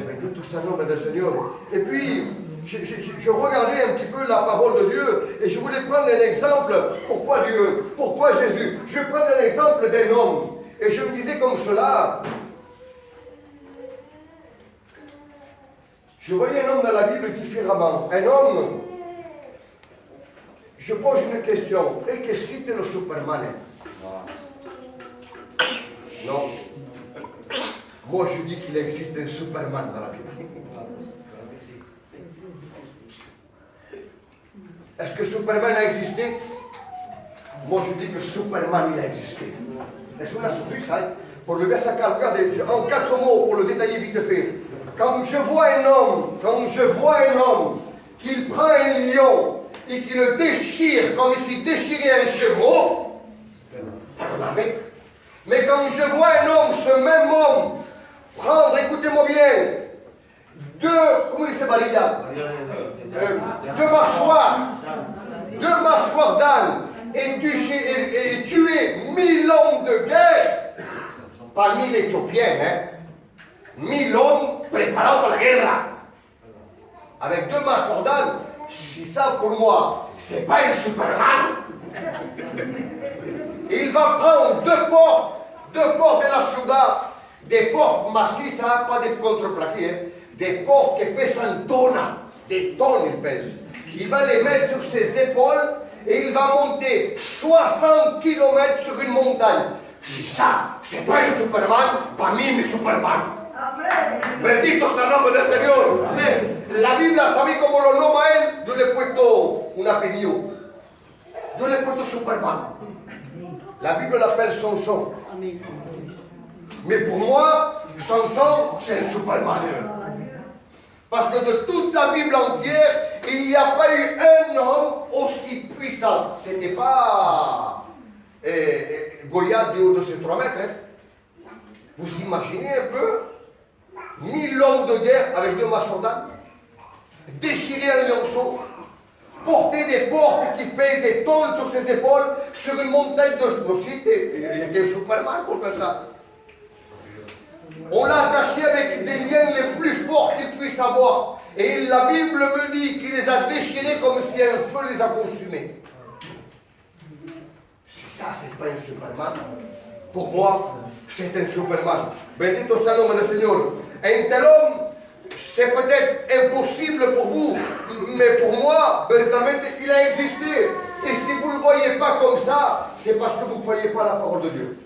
Mais tout ça, nom del Seigneur. Et puis, je regardais un petit peu la parole de Dieu et je voulais prendre un exemple. Pourquoi Dieu? Pourquoi Jésus? Je prends un exemple d'un homme. Et je me disais comme cela. Je voyais un homme dans la Bible différemment. Un homme, je pose une question. Est-ce que c'était le Superman? Non. Moi, je dis qu'il existe un Superman dans la Bible. Est-ce que Superman a existé? Moi, je dis que Superman, il a existé. Est-ce qu'on a surpris ça? Pour le verset 4, regardez, en 4 mots, pour le détailler vite fait. Quand je vois un homme qu'il prend un lion et qu'il le déchire comme s'il déchirait un chevreau, mais quand je vois un homme, ce même homme, prendre, écoutez-moi bien, comment il s'appelle là? Deux mâchoires d'âne et tuer 1000 hommes de guerre, pas 1000 Éthiopiens, hein, 1000 hommes préparant pour la guerre. Avec 2 mâchoires d'âne, si ça pour moi, c'est pas un Superman. Il va prendre 2 portes de la ciudad, des portes massisses, hein, pas des contreplaquées, hein, des portes qui pèsent un tonne, des tonnes il pèse. Il va les mettre sur ses épaules et il va monter 60 km sur une montagne. Si ça, c'est pas un Superman, pas mí mi Superman. Bendito sea el nombre del Señor. Amén. La Biblia, ¿sabéis cómo lo llama él? Yo le he puesto un apellido. Yo le he puesto Superman. La Bible l'appelle Samson. Mais pour moi, Samson, c'est un Superman. Parce que de toute la Bible entière, il n'y a pas eu un homme aussi puissant. Ce n'était pas Goliath du haut de ses 3 mètres. Hein. Vous imaginez un peu 1000 hommes de guerre avec 2 mâchoires d'âne, déchirer un lionceau, porter des portes qui pèsent des tonnes sur ses épaules, sur une montagne de cité. Il y a des Superman pour faire ça. On l'a attaché avec des liens les plus forts qu'il puisse avoir. Et la Bible me dit qu'il les a déchirés comme si un feu les a consumés. Si ça, c'est pas un Superman, pour moi, c'est un Superman. Bendito sea el nombre del Señor. Un tel homme, c'est peut-être impossible pour vous, mais pour moi, véritablement, il a existé. Et si vous ne le voyez pas comme ça, c'est parce que vous ne croyez pas à la parole de Dieu.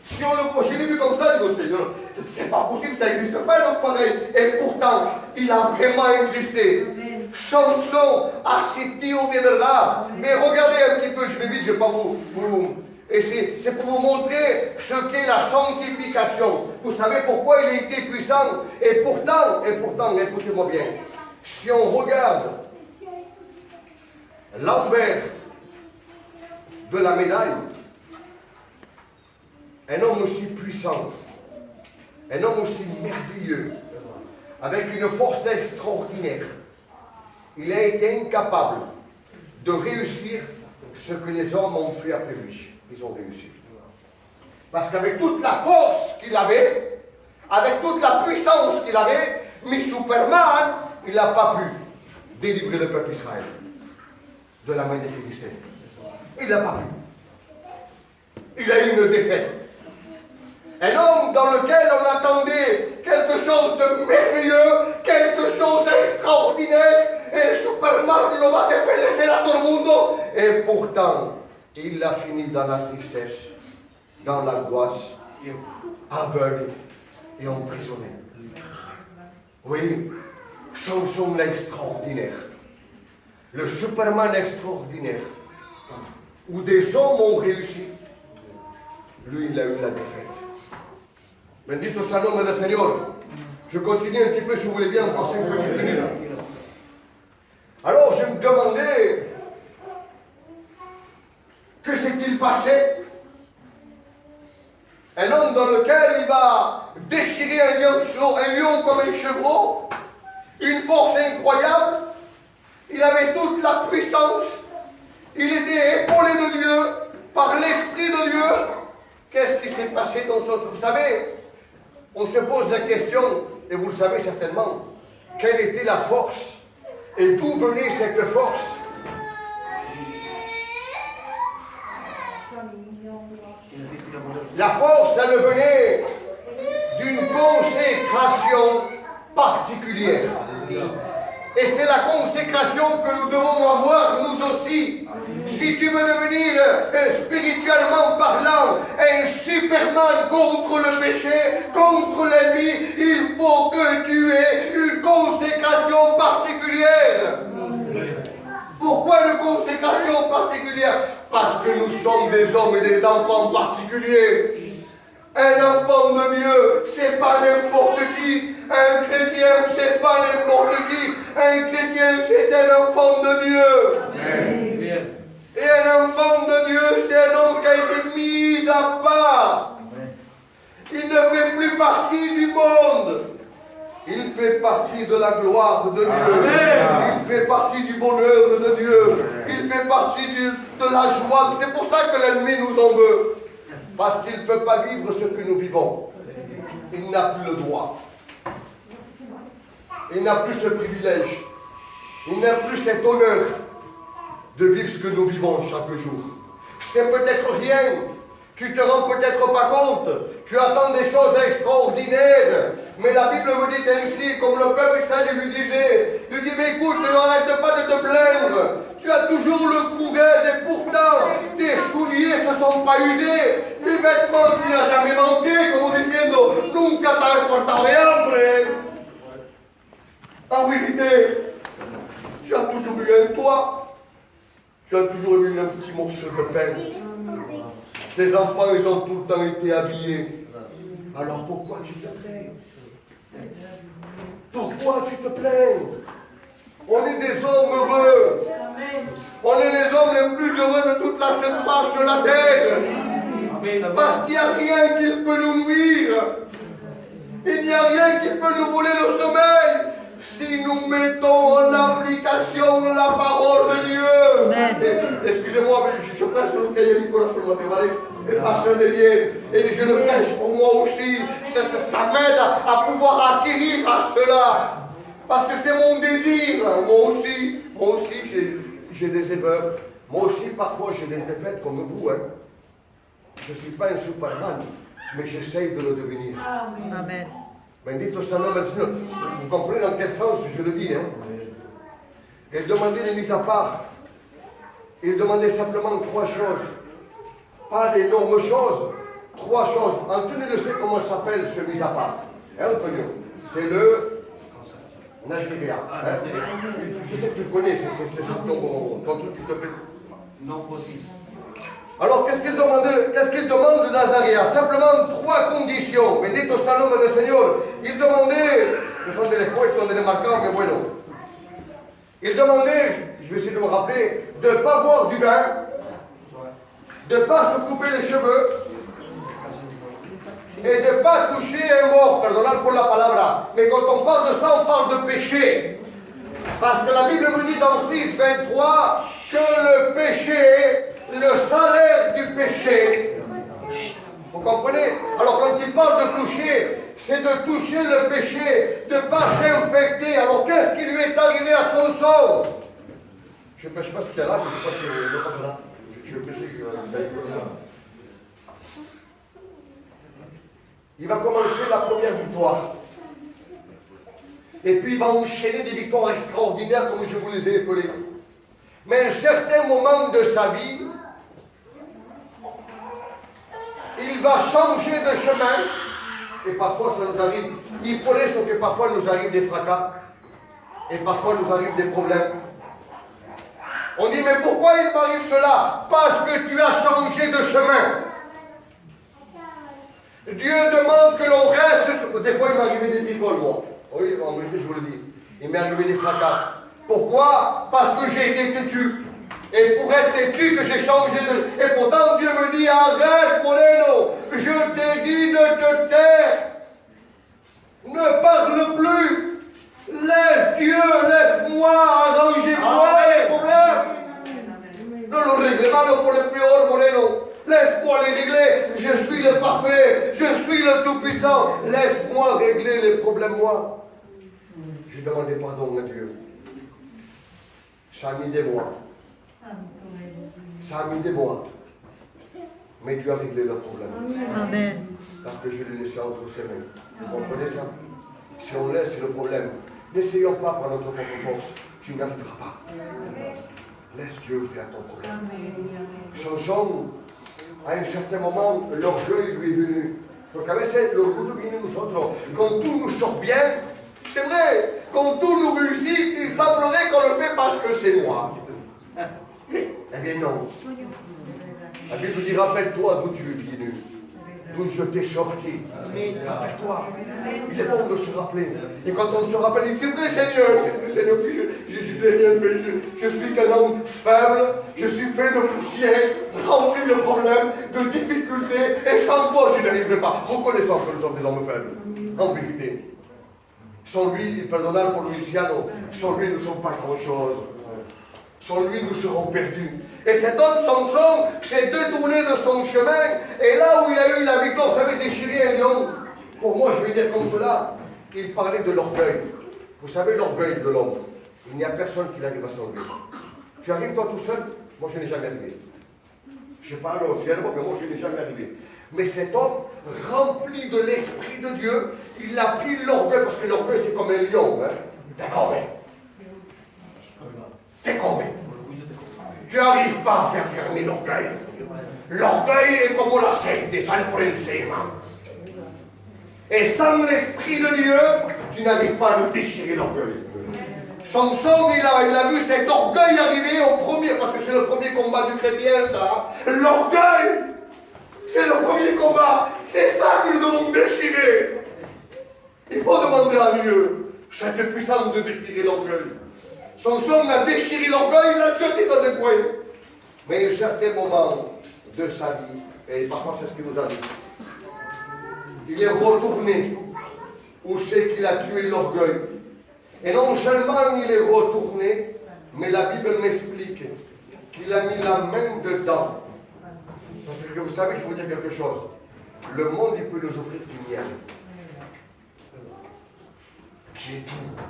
Si on le voit, je l'ai vu comme ça, je dis, Seigneur, c'est pas possible, ça n'existe pas un homme pareil. Et pourtant, il a vraiment existé. Samson a cité de verdad. Mais regardez un petit peu, je vais vite, je ne vais pas vous. Et c'est pour vous montrer ce qu'est la sanctification. Vous savez pourquoi il était puissant. Et pourtant, écoutez-moi bien, si on regarde l'envers de la médaille, un homme aussi puissant, un homme aussi merveilleux, avec une force extraordinaire, il a été incapable de réussir ce que les hommes ont fait après lui. Ils ont réussi. Parce qu'avec toute la force qu'il avait, avec toute la puissance qu'il avait, mais Superman, il n'a pas pu délivrer le peuple Israël de la main des Philistins. Il n'a pas pu. Il a eu une défaite. Un homme dans lequel on attendait quelque chose de merveilleux, quelque chose d'extraordinaire, et Superman lo va a defenderse a todo el mundo, et pourtant, il a fini dans la tristesse, dans l'angoisse, aveugle et emprisonné. Oui, Samson l'extraordinaire, le Superman extraordinaire, où des hommes ont réussi, lui il a eu la défaite. Bendito sea el nombre del Señor. Je continue un petit peu si vous voulez bien, encore 5 petites minutes. Alors je me demandais, que s'est-il passé? Un homme dans lequel il va déchirer un lion comme un chevreau, une force incroyable, il avait toute la puissance, il était épaulé de Dieu, par l'Esprit de Dieu. Qu'est-ce qui s'est passé dans son... Vous savez, on se pose la question, et vous le savez certainement, quelle était la force et d'où venait cette force? La force, elle venait d'une consécration particulière. Et c'est la consécration que nous devons avoir nous aussi. Si tu veux devenir spirituellement parlant un Superman contre le péché, contre l'ennemi, il faut que tu aies une consécration particulière. Pourquoi une consécration particulière? Parce que nous sommes des hommes et des enfants particuliers. Un enfant de Dieu, c'est pas n'importe qui. Un chrétien, c'est pas n'importe qui. Un chrétien, c'est un enfant de Dieu. Amen. Et un enfant de Dieu, c'est un homme qui a été mis à part. Il ne fait plus partie du monde. Il fait partie de la gloire de Dieu. Amen. Il fait partie du bonheur de Dieu. Il fait partie de la joie. C'est pour ça que l'ennemi nous en veut. Parce qu'il ne peut pas vivre ce que nous vivons. Il n'a plus le droit. Il n'a plus ce privilège. Il n'a plus cet honneur de vivre ce que nous vivons chaque jour. C'est peut-être rien. Tu te rends peut-être pas compte. Tu attends des choses extraordinaires. Mais la Bible me dit ainsi, comme le peuple Israël lui disait. Il dit, mais écoute, n'arrête pas de te plaindre. Tu as toujours le courage et pourtant, tes souliers ne se sont pas usés. Tes vêtements, tu n'as jamais manqué, comme diciendo, nunca te has portado de hambre. En vérité, tu as toujours eu un toit. Tu as toujours eu un petit morceau de pain. Tes enfants, ils ont tout le temps été habillés. Alors pourquoi tu te plains? Pourquoi tu te plains? On est des hommes heureux. On est les hommes les plus heureux de toute la surface de la terre. Parce qu'il n'y a rien qui peut nous nuire. Il n'y a rien qui peut nous voler le sommeil. Si nous mettons en application la parole de Dieu. Excusez-moi, mais je prêche sur le cahier Nicolas sur le matériel, et pasteur de Vienne, et je le prêche pour moi aussi. Ça m'aide à pouvoir acquérir à cela. Parce que c'est mon désir. Moi aussi, j'ai des erreurs. Moi aussi, parfois, j'ai des défaites comme vous. Hein. Je ne suis pas un Superman, mais j'essaye de le devenir. Amen. Bendito sea el nombre del Señor. Vous comprenez dans quel sens je le dis, hein? Il demandait une mise à part. Il demandait simplement 3 choses. Pas d'énormes choses. 3 choses. Anthony le sait comment ça s'appelle ce mise à part. Hein, Antonio? C'est le Nigeria. Hein? Je sais que tu le connais, c'est ton truc qui te plaît. Non possible. Alors, qu'est-ce qu'il demande de Nazaréa? Simplement 3 conditions. Bendito sea el nombre del Señor. Il demandait, ce sont des poètes, on est marquants, mais bueno. Il demandait, je vais essayer de me rappeler, de ne pas boire du vin, de ne pas se couper les cheveux, et de ne pas toucher un mort, pardonnez pour la palabra. Mais quand on parle de ça, on parle de péché. Parce que la Bible me dit dans 6:23 que le péché, le salaire du péché. Vous comprenez? Alors quand il parle de toucher, c'est de toucher le péché, de ne pas s'infecter. Alors qu'est-ce qui lui est arrivé à son sang? Je ne pêche pas ce qu'il y a là, je ne sais pas si je passe là. Je vais pêcher ça. Il va commencer la première victoire. Et puis il va enchaîner des victoires extraordinaires comme je vous les ai appelées. Mais à un certain moment de sa vie, il va changer de chemin. Et parfois ça nous arrive. Il connaît ce que parfois nous arrive des fracas. Et parfois nous arrivent des problèmes. On dit, mais pourquoi il m'arrive cela? Parce que tu as changé de chemin. Dieu demande que l'on reste. Des fois il m'est arrivé des picoles, moi. Oui, en vérité, je vous le dis. Il m'est arrivé des fracas. Pourquoi? Parce que j'ai été têtu. Et pour être têtu que j'ai changé de... Et pourtant Dieu me dit, arrête Moreno, je t'ai dit de te taire. Ne parle plus. Laisse Dieu, laisse-moi arranger moi les problèmes. No los reglemalo por el peor, Moreno. Laisse-moi les régler. Je suis le parfait. Je suis le tout-puissant. Laisse-moi régler les problèmes, moi. J'ai demandé pardon à Dieu. Ça a mis des mois. Ça a mis des mois. Mais Dieu a réglé le problème. Amen. Parce que je l'ai laissé entre ses mains. Vous comprenez ça? Si on laisse le problème, n'essayons pas par notre propre force, tu n'y arriveras pas. Laisse Dieu ouvrir ton problème. Samson, à un certain moment, l'orgueil lui est venu. Porque a veces l'orgullo viene en nosotros. Quand tout nous sort bien, c'est vrai, quand tout nous réussit, il semblerait qu'on le fait parce que c'est moi. Eh bien non. La Bible dit, rappelle-toi d'où tu es venu, d'où je t'ai sorti. Rappelle-toi. Il est bon de se rappeler. Et quand on se rappelle, il dit, c'est vrai Seigneur, je n'ai rien fait, je suis qu'un homme faible, je suis fait de poussière, rempli de problèmes, de difficultés, et sans toi je n'arriverai pas. Reconnaissant que nous sommes des hommes faibles, en vérité. Sans lui, il pardonnera pour Luciano, sans lui nous ne sommes pas grand-chose. Sans lui, nous serons perdus. Et cet homme, Samson, s'est détourné de son chemin. Et là où il a eu la victoire, ça avait déchiré un lion. Pour moi, je vais dire comme cela, il parlait de l'orgueil. Vous savez, l'orgueil de l'homme, il n'y a personne qui arrive à s'enlever. Tu arrives toi tout seul, moi je n'ai jamais arrivé. Je parle au ciel, mais moi je n'ai jamais arrivé. Mais cet homme, rempli de l'Esprit de Dieu, il a pris l'orgueil, parce que l'orgueil c'est comme un lion. Hein? T'es combien? Tu n'arrives pas à faire fermer l'orgueil. L'orgueil est comme la sette, ça le prend. Et sans l'Esprit de Dieu, tu n'arrives pas à le déchirer l'orgueil. Samson, il a vu cet orgueil arriver au premier, parce que c'est le premier combat du chrétien, ça. L'orgueil, c'est le premier combat. C'est ça que nous devons déchirer. Il faut demander à Dieu cette puissance de déchirer l'orgueil. Samson a déchiré l'orgueil, il l'a jeté dans des coins. Mais à un certain moment de sa vie, et parfois c'est ce qu'il nous a dit, il est retourné où c'est qu'il a tué l'orgueil. Et non seulement il est retourné, mais la Bible m'explique qu'il a mis la main dedans. Parce que vous savez, je vais vous dire quelque chose. Le monde, il peut nous offrir du miel, qui est tout.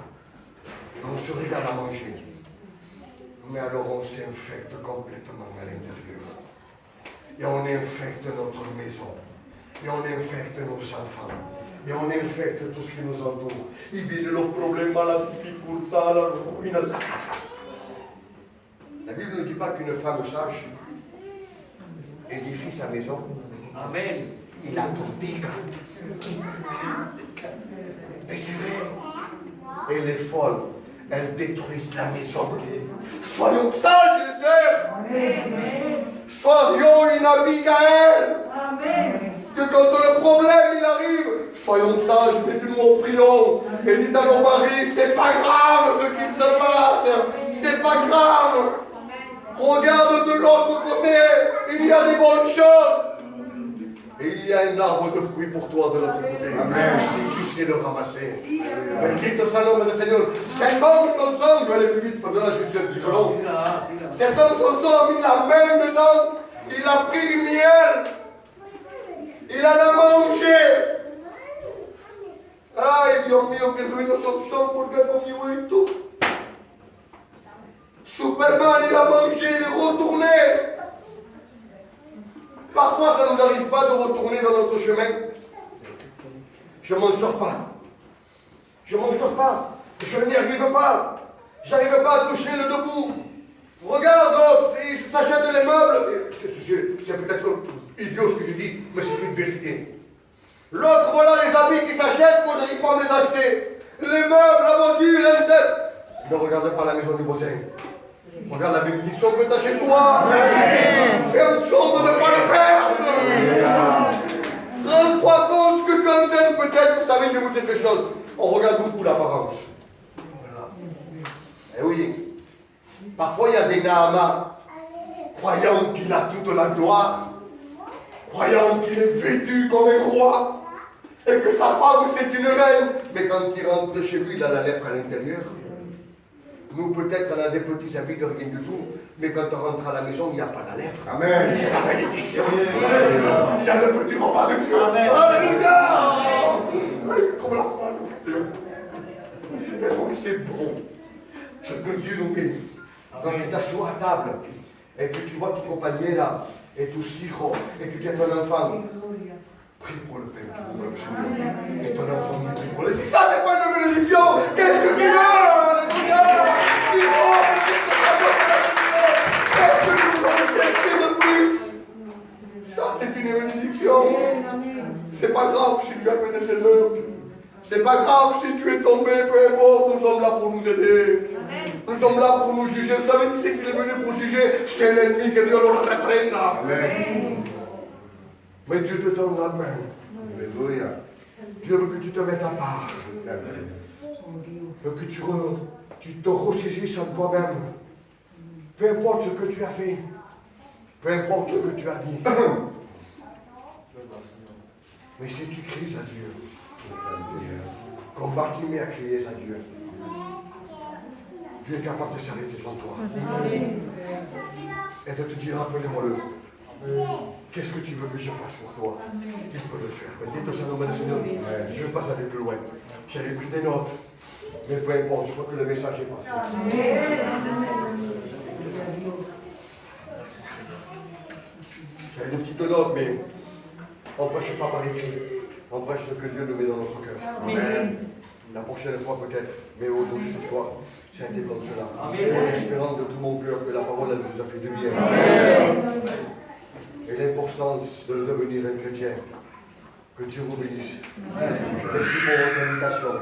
On se régale à manger. Mais alors on s'infecte complètement à l'intérieur. Et on infecte notre maison. Et on infecte nos enfants. Et on infecte tout ce qui nous entoure. Il vient le problème, la difficulté, la ruine, la casa. La Bible ne dit pas qu'une femme sage édifie sa maison. Amen. Il la tortica. Et c'est vrai. Elle est folle. Elle détruit la maison. Soyons sages, les sœurs. Soyons une Abigail. Que quand le problème il arrive, soyons sages, mettez-nous en prions. Et dites à nos maris, c'est pas grave ce qu'il se passe. C'est pas grave. Regarde de l'autre côté, il y a des bonnes choses. Et il y a un arbre de fruits pour toi de l'autre côté. Amen. Si tu sais le ramasser. Bendito soit le nom du Seigneur. Cet homme, Samson, je vais aller plus vite, parce que là je suis un petit peu long. Cet homme, Samson, a mis la main dedans. Il a pris du miel. Il en a mangé. Ay, Dios mío, que ruino Samson, porque conmigo y tú. Superman, il a mangé, il est retourné. Parfois, ça ne nous arrive pas de retourner dans notre chemin. Je ne m'en sors pas. Je ne m'en sors pas. Je n'y arrive pas. Je n'arrive pas à toucher le debout. Regarde, l'autre, il s'achète les meubles. C'est peut-être idiot ce que je dis, mais c'est une vérité. L'autre, voilà les habits qui s'achètent, moi je n'arrive pas à me les acheter. Les meubles, la voiture, la tête. Ne regarde pas la maison du voisin. Regarde la bénédiction que tu as chez toi. Fais en sorte de ne pas le perdre. Rends-toi compte ce que tu entends peut-être. Vous savez, je vais vous dire quelque chose. On regarde beaucoup l'apparence. Eh oui. Parfois, il y a des Naaman, croyant qu'il a toute la gloire, croyant qu'il est vêtu comme un roi, et que sa femme, c'est une reine. Mais quand il rentre chez lui, il a la lèpre à l'intérieur. Nous, peut-être, on a des petits habits de rien du tout, mais quand on rentre à la maison, il n'y a pas la lèpre. Amen. Il y a la bénédiction. Il y a le petit repas de Dieu. Amen. Alléluia. Comme la parole de Dieu. Tellement c'est bon. Ce que Dieu nous met. Quand tu t'assois à table, et que tu vois ton compagnon là, et ton sirop, et que tu as ton enfant, Prie pour le Père qui nous donne, Seigneur. Et ton enfant qui prie pour le... Si ça, c'est pas une bénédiction, qu'est-ce que tu veux? Alléluia! Qu'est-ce que tu veux chercher de plus? Ça, c'est une bénédiction. C'est pas grave si tu as fait des erreurs. C'est pas grave si tu es tombé, peu importe, nous sommes là pour nous aider. Nous sommes là pour nous juger. Vous savez qui c'est qui est venu pour juger? C'est l'ennemi, que Dieu le reprenne. Mais Dieu te donne la main. Alléluia. Dieu veut que tu te mettes à part. Veut que tu te ressaisisses en toi-même. Peu importe ce que tu as fait. Peu importe ce que tu as dit. Mais si tu cries à Dieu, comme Bartimée a crié à Dieu, Dieu est capable de s'arrêter devant toi et de te dire, appelez-moi-le. Qu'est-ce que tu veux que je fasse pour toi? Il peut le faire. Bendito sea el nombre del Seigneur. Je ne veux pas aller plus loin. J'avais pris des notes, mais peu importe, je crois que le message est passé. J'avais des petites notes, mais on ne prêche pas par écrit. On prêche ce que Dieu nous met dans notre cœur. Amen. La prochaine fois peut-être, mais aujourd'hui, ce soir, ça a été comme cela. En espérant de tout mon cœur que la parole elle vous a fait du bien. Amen. Et l'importance de devenir un chrétien. Que Dieu vous bénisse. Merci pour votre invitation.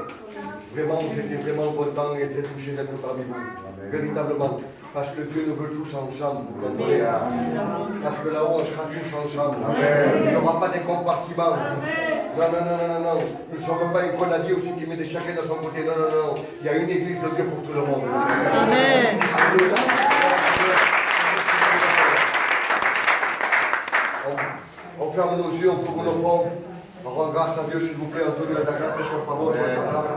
Vraiment, j'étais vraiment content et très touché d'être parmi vous. Amen. Véritablement. Parce que Dieu nous veut tous ensemble, vous comprenez? Parce que là-haut, on sera tous ensemble. Amen. Il n'y aura pas de compartiments. Non. Nous ne sommes pas un grenadier aussi qui met chacun de son côté. Non. Il y a une église de Dieu pour tout le monde. Amen. On ferme nos yeux, on couvre nos fronts. On rend grâce à Dieu, s'il vous plaît, Antonio, la grâce, por favor, por la palabra.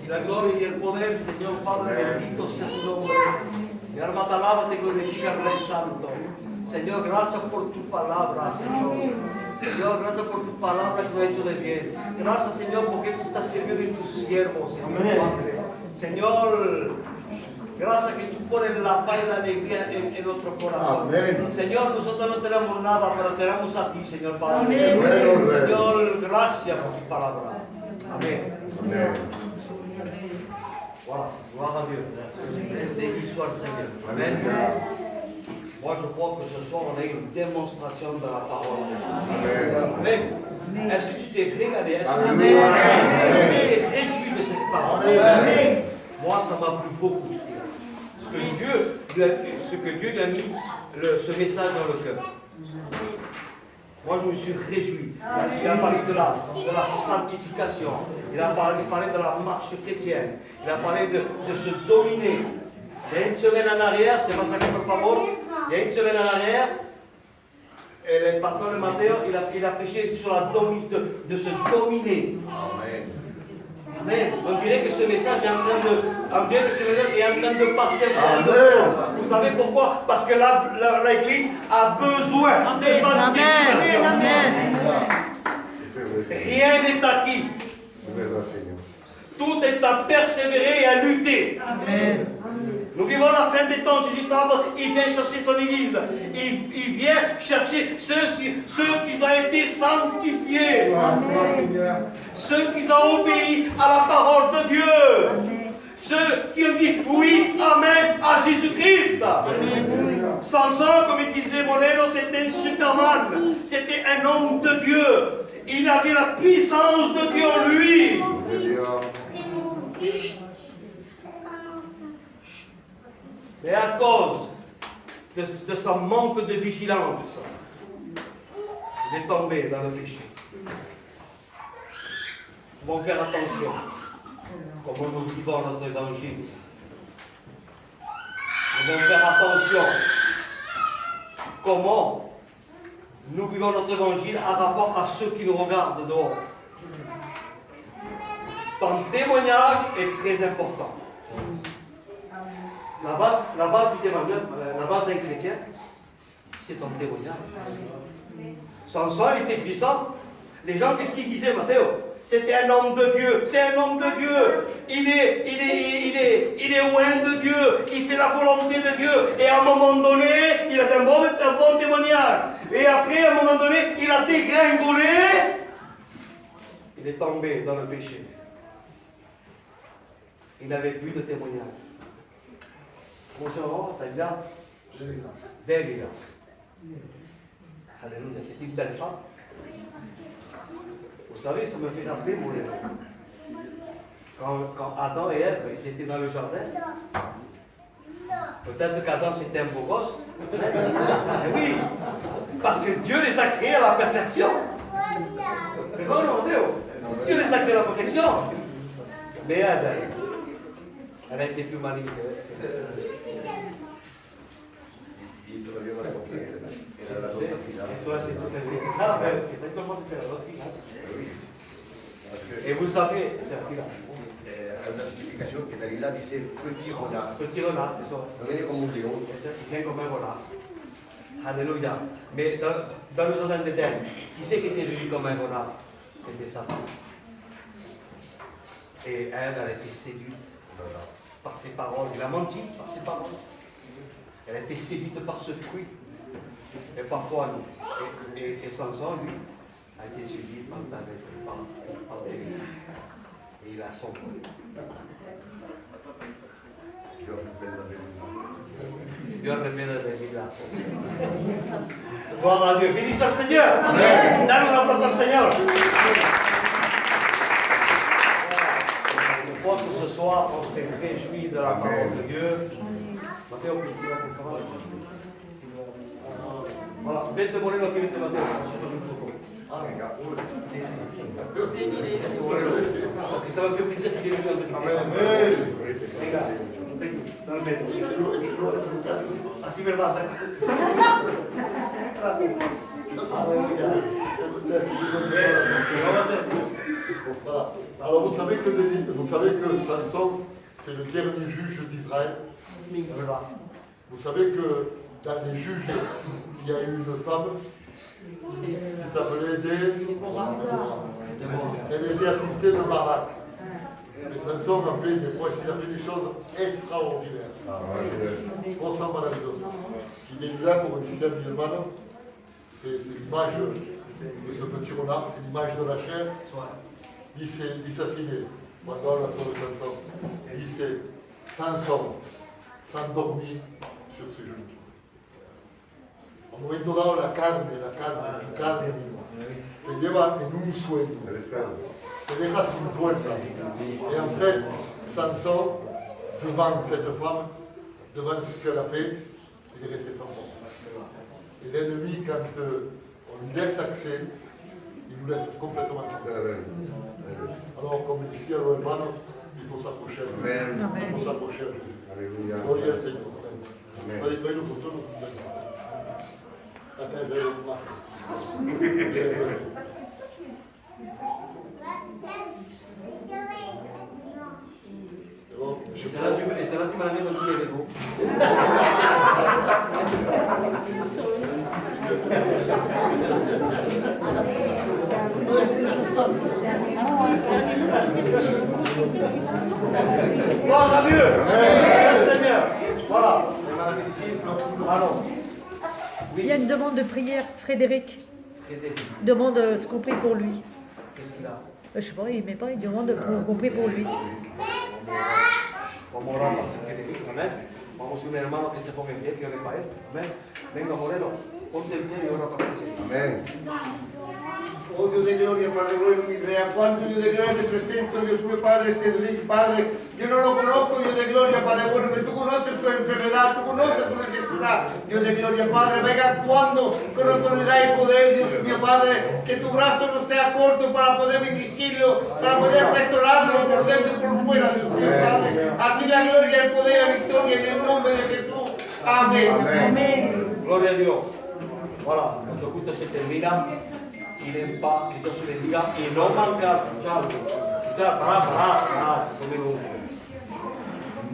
Y la gloria y el poder, Señor Padre, bendito sea tu nombre. Mi alma te alaba, te glorifica, Rey Santo. Señor, gracias por tu palabra, Señor. Señor, gracias por tu palabra que lo ha hecho de bien. Gracias, Señor, porque tú estás sirviendo de tus siervos, Señor Padre. Señor, gracias que tú pones la paz y la alegría en nuestro corazón. Amén. Señor, nosotros no tenemos nada, pero tenemos a ti, Señor Padre. Amén. Señor, gracias por tu palabra. Amén. Amén. Voilà, gloire à Dieu. Béni soit le Seigneur. Amen. Moi, je crois que ce soir, on a eu une démonstration de la parole de Dieu. Amen. Est-ce que tu t'es régalé? Est-ce que tu t'es réjoui de cette parole? Amen. Moi, ça m'a plu beaucoup. Ce que Dieu lui a mis, ce message dans le cœur. Moi, je me suis réjoui. Il a parlé de la sanctification. Il a parlé de la marche chrétienne. Il a parlé de se dominer. Il y a une semaine en arrière, c'est pas ça que por favor. Il y a une semaine en arrière, le pasteur Matteo, il a prêché sur la de se dominer. Amen. Amen. On dirait que ce message est en train de passer. Vous savez pourquoi? Parce que l'Église a besoin de sanctification. Amen. Rien n'est acquis. Tout est à persévérer et à lutter. Amen. Nous vivons la fin des temps. Jésus il vient chercher son Église. Il vient chercher ceux qui ont été sanctifiés. Amen. Ceux qui ont obéi à la parole de Dieu. Amen. Ceux qui ont dit oui, amen à Jésus-Christ. Samson, comme il disait Moreno, c'était un superman. C'était un homme de Dieu. Il avait la puissance de Dieu en lui. Mais à cause de son manque de vigilance, il est tombé dans le péché. Nous devons faire attention comment nous vivons notre évangile. Nous devons faire attention comment nous vivons notre évangile en rapport à ceux qui nous regardent dehors. Ton témoignage est très important. La base du témoignage, la base d'un chrétien, c'est ton témoignage. Samson, il était puissant. Les gens, qu'est-ce qu'ils disaient, Matteo? C'était un homme de Dieu. C'est un homme de Dieu. Il est loin de Dieu. Il fait la volonté de Dieu. Et à un moment donné, il a un bon témoignage. Et après, à un moment donné, il a dégringolé. Il est tombé dans le péché. Il n'avait plus de témoignage. Bonjour, t'as bien? Belle. Alléluia, c'est une belle femme. Vous savez, ça me fait rappeler mon élève. Quand Adam et Ève étaient dans le jardin, peut-être qu'Adam c'était un beau gosse. Mais oui, parce que Dieu les a créés à la perfection. Mais non, Dieu les a créés à la perfection. Mais elle a été plus maligne que Et vous savez, c'est una significación que Dalila dice petit renard. Petit renard, c'est ça. Ça vient comme un lion. Il vient comme un renard. Alléluia. Mais dans le jardin d'Éden, qui c'est qui était venu comme un renard? C'était Satan. Et elle a été séduite par ses paroles. Il a menti par ses paroles. Elle a été séduite par ce fruit. Et parfois, et Samson, lui, a été séduit par David. Et il a sombré. Dieu remet la bénédiction. Gloire à Dieu. Bénissons le Seigneur. Amen. Donne la place au Seigneur. Je crois que ce soir, on s'est réjoui de la parole de Dieu. Matteo, voilà, vente Moreno qui vente Matteo. Parce que ça m'a fait plaisir qu'il est venu avec nous. Regarde, dans le maître. Ah, c'est verdad. Voilà. Alors vous savez que Samson, c'est le dernier juge d'Israël. Vous savez que dans les juges, il y a eu une femme qui s'appelait Déborah. Elle était assistée de Barak. Mais Samson a fait des choses extraordinaires. Cosas maravillosas. Il est là pour une fille musulmane. C'est l'image de ce petit renard, c'est l'image de la chair. Dice así, cuando habla sobre Sansón, dice, Sansón dormir sur ses genoux. En un momento dado la carne misma, te lleva en un sueño, te deja sin fuerza. Et en fait, Sansón, devant cette femme, devant ce qu'elle a fait, il est resté sans force. Et l'ennemi, quand on lui laisse accès, il nous laisse complètement accès. Alors, comme ici à l'hermano, il faut s'approcher à Dieu. Il faut s'approcher à Dieu. Gloria al Seigneur. Vai no futuro. Até ver o Et c'est là que tu m'as amené dans tous les Legos. Gloire à Dieu. Merci Seigneur. Voilà. Alors. Il y a une demande de prière, Frédéric. Demande ce qu'on prie pour lui. Qu'est-ce qu'il a? Je ne sais pas, il ne met pas, il demande qu'on prie pour lui. Vamos a orar por Frédéric, amén. Vamos a un hermano que se ponga en pie, que ore para él, amén. Venga Moreno, ponte en pie y ora para él. Amén. Oh Dios de gloria, Padre, bueno, mi rey, cuánto Dios de gloria te presento, Dios mío, Padre, Cedric, Padre. Yo no lo conozco, Dios de gloria, Padre, bueno, que tú conoces tu enfermedad, tú conoces tu necesidad, Dios de gloria, Padre. Venga actuando con autoridad y poder, Dios mío, Padre, que tu brazo no sea corto para poder bendecirlo, para poder restaurarlo por dentro y por fuera, Dios mío, Padre. A ti la gloria, el poder y la victoria en el nombre de Jesús. Amén. Amén. Gloria a Dios. Voilà, nuestro culto se termina. Ir en paz, que Dios se bendiga y no mancar, escuchar, pará, conmigo.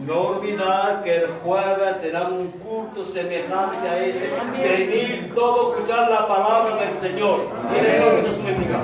No olvidar que el jueves tenemos un culto semejante a ese. Venir todo a escuchar la palabra del Señor. Y Dios se bendiga.